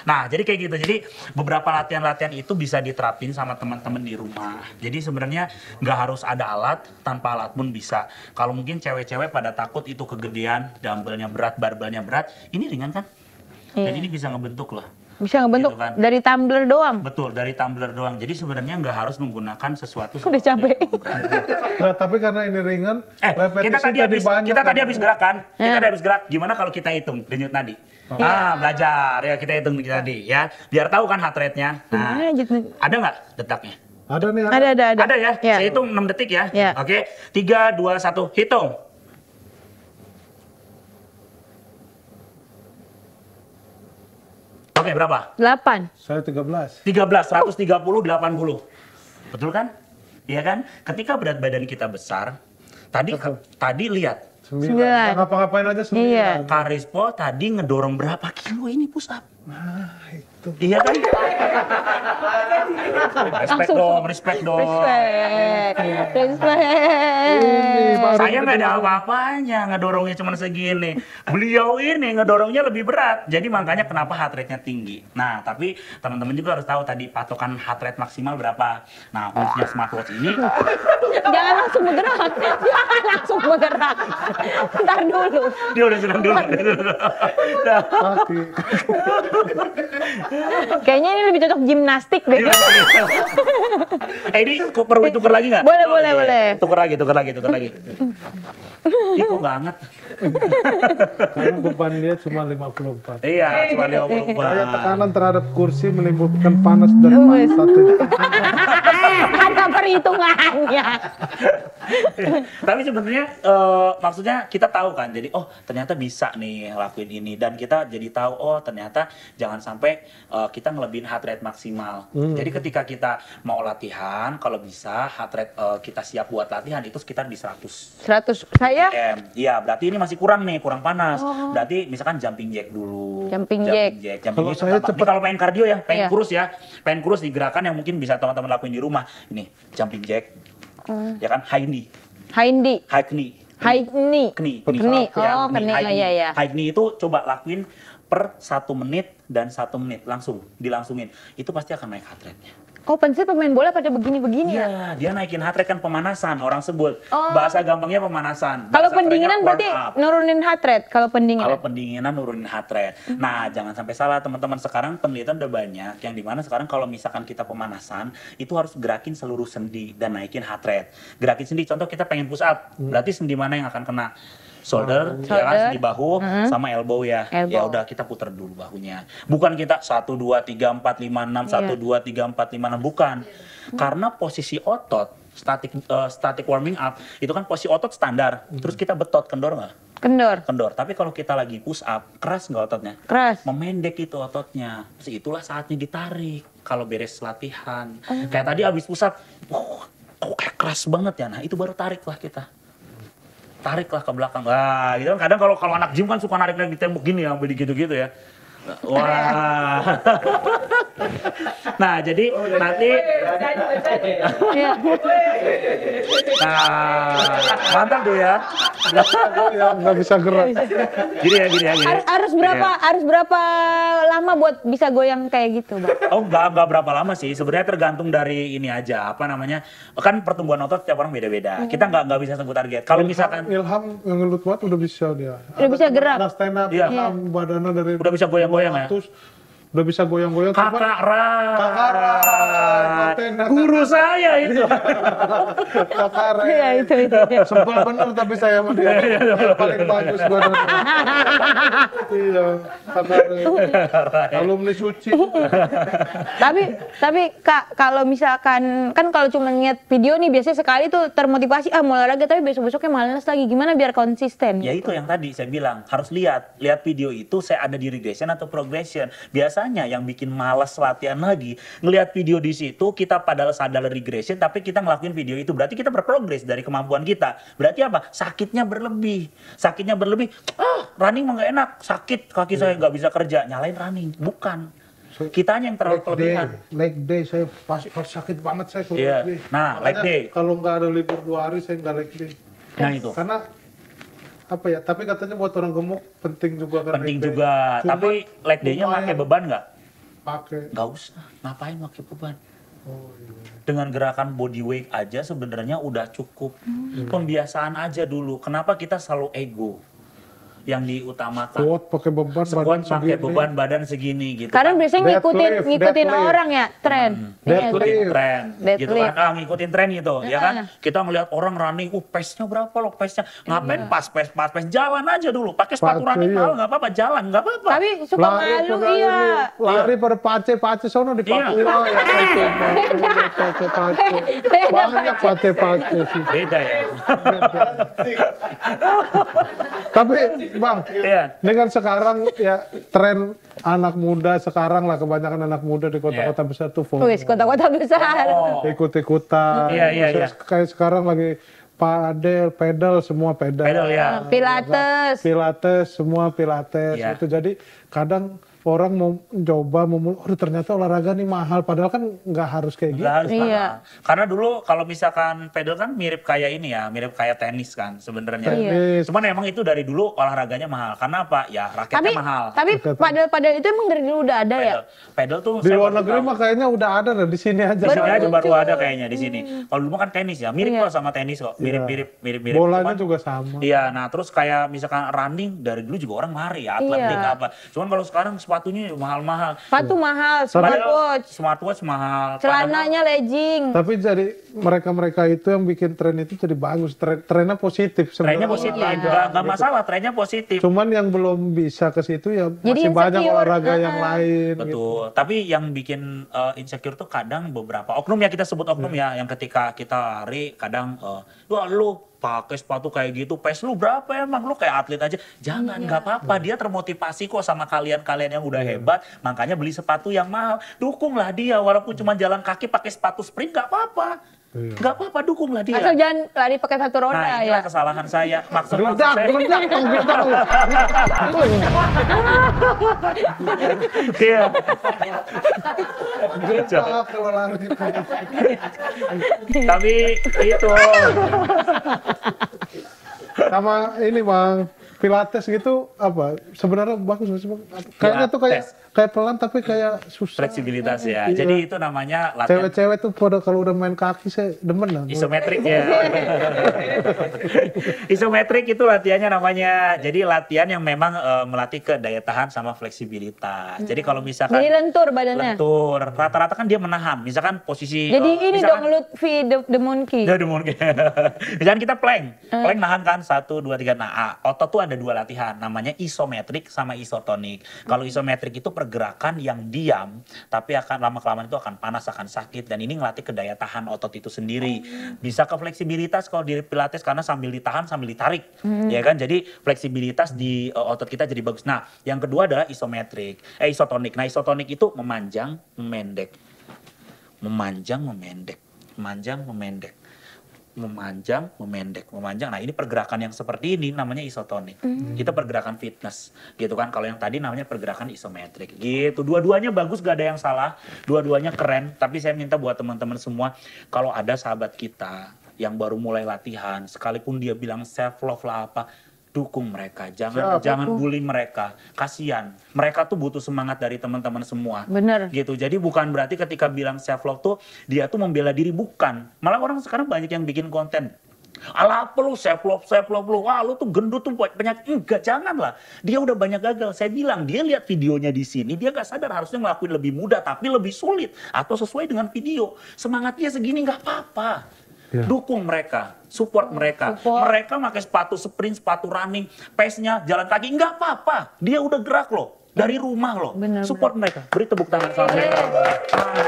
Nah, jadi kayak gitu. Jadi beberapa latihan-latihan itu bisa diterapin sama teman-teman di rumah. Jadi sebenarnya nggak harus ada alat, tanpa alat pun bisa. Kalau mungkin cewek-cewek pada takut itu kegedean, dumbbellnya berat, barbelnya berat, ini ringan kan? Dan Iya. ini bisa ngebentuk loh. Bisa ngebentuk Gitu kan. dari tumbler doang. Betul, dari tumbler doang. Jadi sebenarnya nggak harus menggunakan sesuatu. Udah capek. Nah, tapi karena ini ringan, Kita tadi habis gerak kan? Kita tadi habis gerak. Gimana kalau kita hitung denyut nadi? Belajar ya, kita hitung denyut nadi ya. Biar tahu kan heart rate-nya. Nah, Gimana gitu? ada nggak detaknya? Ada nih. Ada. Ada ya? Ya. Saya hitung 6 detik ya. Ya. Oke. 3, 2, 1, hitung. Oke, berapa? 8. Saya 13. 13, 130, 80. Betul kan? Iya kan? Ketika berat badan kita besar, tadi lihat 9. Ngapa-ngapain aja 9. Iya. Kak Rispo tadi ngedorong berapa kilo ini push up? Nah, itu. Iya kan? Respect dong. Saya nggak ada apa-apanya ngedorongnya cuma segini. Beliau ini ngedorongnya lebih berat. Jadi makanya kenapa heart rate-nya tinggi. Nah, tapi teman-teman juga harus tahu tadi patokan heart rate maksimal berapa. Nah, fungsinya smartwatch ini. Jangan langsung bergerak. Ntar dulu. Dia udah senang dulu. Nah, Kaki. Kayaknya ini lebih cocok gimnastik deh. ini perlu ditukar lagi nggak? Boleh. Tukar lagi. Ih, kok nggak hangat? Karena beban dia cuma 54. Iya, cuma 54. Saya tekanan terhadap kursi menimbulkan panas dari satu. Ada perhitungannya. Tapi sebenarnya maksudnya kita tahu kan, jadi ternyata bisa nih lakuin ini dan kita jadi tahu ternyata jangan sampai kita ngelebihin heart rate maksimal. Jadi ketika kita mau latihan, kalau bisa heart rate kita siap buat latihan itu sekitar di 100. 100 saya Iya, berarti ini masih kurang panas. Berarti misalkan jumping jack dulu. Jumping jack. Kalau jack saya pertama. cepet. Ini kalau pengen kardio ya, pengen Iya. kurus ya. Pengen kurus di gerakan yang mungkin bisa teman-teman lakuin di rumah. Ini jumping jack. Ya kan, high knee. high knee. High knee. Keni. Oh, keni. Iya. High knee itu coba lakuin per 1 menit dan 1 menit langsung dilangsungin. Itu pasti akan naik heart rate-nya. Oh, pantas pemain bola pada begini-begini ya? Iya, dia naikin heart rate kan pemanasan orang sebut. Oh. Bahasa gampangnya pemanasan. Kalau Bahasa pendinginan kerennya berarti warm up. nurunin heart rate. Kalau pendinginan. Kalau pendinginan nurunin heart rate. Nah, jangan sampai salah teman-teman. Sekarang penelitian udah banyak yang dimana sekarang kalau misalkan kita pemanasan itu harus gerakin seluruh sendi dan naikin heart rate. Gerakin sendi, contoh kita pengen push up, berarti sendi mana yang akan kena? Shoulder, ya kan, sendi bahu sama elbow ya. Elbow. Ya udah kita putar dulu bahunya. Bukan kita 1 2 3 4 5 6 1 2 3 4 5 6 bukan. Karena posisi otot static warming up itu kan posisi otot standar. Terus kita betot, kendor nggak? Kendor. Tapi kalau kita lagi push up, keras nggak ototnya? Keras. Memendek itu ototnya. Terus itulah saatnya ditarik. Kalau beres latihan. Kayak tadi abis push up, kok kayak keras banget ya. Nah itu baru tariklah kita. Tariklah ke belakang. Wah, gitu kan. Kadang kalau anak gym kan suka narik di tembok gini ya, sampai gitu-gitu ya. Wah. Nah, jadi nanti mantap tuh ya. Nggak bisa gerak. Gini ya. Harus berapa lama buat bisa goyang kayak gitu, Bang? Oh, nggak berapa lama sih. Sebenarnya tergantung dari ini aja. Apa namanya? Kan pertumbuhan otot tiap orang beda-beda. Kita nggak bisa sebut target. Kalau misalkan Ilham yang ngelut banget udah bisa dia. Udah bisa gerak. Anak stand up, Iya. badannya dari udah bisa goyang-goyang ya. 200, udah bisa goyang-goyang. Kakak Kakak Ra. Ra. Guru saya itu. Kakak Ra. Iya, itu. Sebel bener tapi saya sama dia. Yang paling bagus gua dari. Iya, Kakak Ra. Alumni suci. Tapi Kak, kalau misalkan kan kalau cuma lihat video nih biasanya sekali tuh termotivasi mau olahraga tapi besok-besoknya malas lagi. Gimana biar konsisten? Ya itu yang tadi saya bilang, harus lihat video itu saya ada di regression atau progression. Biasanya yang bikin malas latihan lagi, ngelihat video di situ kita padahal sadar regression tapi kita ngelakuin video itu, berarti kita berprogres dari kemampuan kita. Berarti apa? Sakitnya berlebih. Running mah nggak enak, sakit kaki saya nggak bisa kerja, nyalain running. Bukan. Kitanya yang terlalu kelebihan. Leg day saya pas sakit banget saya kalau Iya. leg day. Nah, leg day. Kalau nggak ada libur 2 hari saya nggak leg day. Nah itu. Karena apa ya? Tapi katanya buat orang gemuk penting juga kan. Penting leg day. juga. Cuma Tapi leg day-nya lumayan. pakai beban nggak? Pakai. Nggak usah. Ngapain pakai beban? Oh, iya. Dengan gerakan body weight aja sebenarnya udah cukup. Pembiasaan aja dulu. Kenapa kita selalu ego yang diutamakan? Squat pakai beban Squat badan pakai segini. beban badan segini gitu. Karena kan. biasanya Deadlift. ngikutin orang ya, tren. Ngikutin tren gitu Deadlift. kan. Ngikutin tren gitu ya kan. Kita ngelihat orang running, pace-nya berapa loh pace-nya. Ngapain pas pace jalan aja dulu. Pakai sepatu Pace, running iya. mahal enggak apa-apa, jalan enggak apa-apa. Tapi suka malu iya. Lari pada pace sono di Iya. Papua ya pace. Banyak pace sih. Beda ya. Tapi Bang, Iya. ini kan sekarang ya tren anak muda sekarang lah, kebanyakan anak muda di kota-kota besar tuh Wis kota-kota besar. Oh. ikut-ikutan. Iya. Kayak sekarang lagi padel, pedal, semua pedal. Pedal, ya. Pilates. Pilates, semua pilates. Iya. Itu jadi kadang orang mau coba, ternyata olahraga nih mahal. Padahal kan nggak harus kayak gitu. Nggak harus Iya. mahal. Karena dulu kalau misalkan pedal kan mirip kayak ini ya, mirip kayak tenis kan sebenarnya. Tenis. Cuman emang itu dari dulu olahraganya mahal. Karena apa? Ya raketnya mahal. Tapi padel itu emang dari dulu udah ada ya? Pedal tuh Di saya luar baru negeri tahu. mah kayaknya udah ada deh, di sini aja. Di sini Baru aja baru lucu. ada kayaknya di sini. Kalau dulu mah kan tenis ya, mirip Iya. kok sama tenis kok, mirip. Bolanya Cuman- juga sama. Iya, nah terus kayak misalkan running dari dulu juga orang lari ya, atletik Iya. apa. Cuman kalau sekarang sepatunya mahal-mahal. Sepatu mahal, smartwatch, Smartwatch mahal. celananya legging. Tapi jadi mereka-mereka itu yang bikin tren itu jadi bagus. Trennya positif Trennya sebenarnya. positif, Iya. nggak masalah, trennya positif. Cuman yang belum bisa ke situ ya Jadi masih banyak insecure. olahraga yang lain. Betul. Gitu. Tapi yang bikin insecure tuh kadang beberapa oknum ya, kita sebut oknum ya, yang ketika kita lari kadang wah lu pakai sepatu kayak gitu, pace lu berapa emang, lu kayak atlet aja. Jangan, nggak apa-apa, dia termotivasi kok sama kalian-kalian yang udah hebat, makanya beli sepatu yang mahal. Dukunglah dia, walaupun cuma jalan kaki pakai sepatu sprint nggak apa-apa. Nggak apa-apa, dukunglah dia. Asal jangan lari pakai satu roda Nah, ya. inilah kesalahan saya. Maksud Geledak, saya, geledak, geledak. iya. Geledak kalau lari. Tapi itu Sama ini Bang, Pilates gitu apa? Sebenarnya bagus nggak sih, Bang? Kayaknya tuh kayak pelan tapi kayak susah. fleksibilitas ya. Iya. Jadi itu namanya latihan Cewek-cewek tuh pada kalau udah main kaki saya demen lah. isometrik ya. Isometrik itu latihannya namanya. Jadi latihan yang memang melatih ke daya tahan sama fleksibilitas. Jadi kalau misalkan Jadi lentur badannya. lentur, rata-rata kan dia menahan. Misalkan posisi Jadi ini misalkan- dong Lutfi the monkey. Jadi mungkin. Misalkan kita plank. Plank nahan kan 1, 2, 3. Nah, otot tuh ada 2 latihan. Namanya isometrik sama isotonik. Kalau isometrik itu pergerakan yang diam, tapi akan lama-kelamaan itu akan panas, akan sakit. Dan ini ngelatih ke daya tahan otot itu sendiri. Bisa ke fleksibilitas kalau di Pilates karena sambil ditahan, sambil ditarik. Ya kan? Jadi fleksibilitas di otot kita jadi bagus. Nah, yang kedua adalah isotonik. Nah, isotonik itu memanjang, memendek. Memanjang, memendek. Memanjang, memendek. Memanjang, memendek, memanjang. Nah, ini pergerakan yang seperti ini namanya isotonik. Kita pergerakan fitness, gitu kan. Kalau yang tadi namanya pergerakan isometrik, gitu. Dua-duanya bagus, gak ada yang salah. Dua-duanya keren. Tapi saya minta buat teman-teman semua, kalau ada sahabat kita yang baru mulai latihan, sekalipun dia bilang self love lah apa, dukung mereka. Jangan bully mereka. Kasian. Mereka tuh butuh semangat dari teman-teman semua. Bener. Gitu. Jadi bukan berarti ketika bilang self love tuh dia tuh membela diri, bukan. Malah orang sekarang banyak yang bikin konten. Alah apa lu self love lu. Wah lu tuh gendut tuh penyakit. Enggak, jangan lah. Dia udah banyak gagal. Saya bilang dia lihat videonya di sini, dia gak sadar harusnya ngelakuin lebih mudah tapi lebih sulit atau sesuai dengan video. Semangat dia segini nggak apa-apa. Ya. Dukung mereka, support mereka. Support. Mereka pakai sepatu sprint, sepatu running, pace-nya jalan kaki nggak apa-apa. Dia udah gerak loh. Dari rumah loh. Bener, Support mereka. Beri tepuk tangan sama mereka. Nah,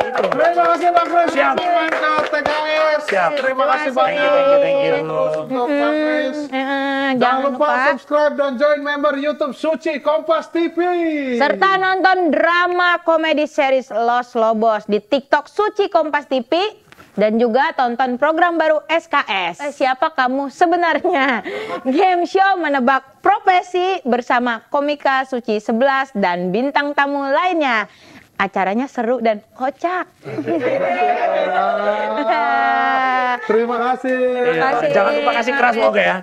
itu. Terima kasih Bang Kris. Siap. Main ke TKS. Siap. Terima kasih banyak. Thank you. Untuk Bang Kris. Jangan lupa subscribe dan join member YouTube Suci Kompas TV. serta nonton drama komedi series Los Lobos di TikTok Suci Kompas TV. Dan juga tonton program baru SKS. Siapa kamu sebenarnya? Game show menebak profesi bersama komika Suci 11 dan bintang tamu lainnya. Acaranya seru dan kocak. Terima kasih. kasih. Jangan lupa kasih keras oke ya.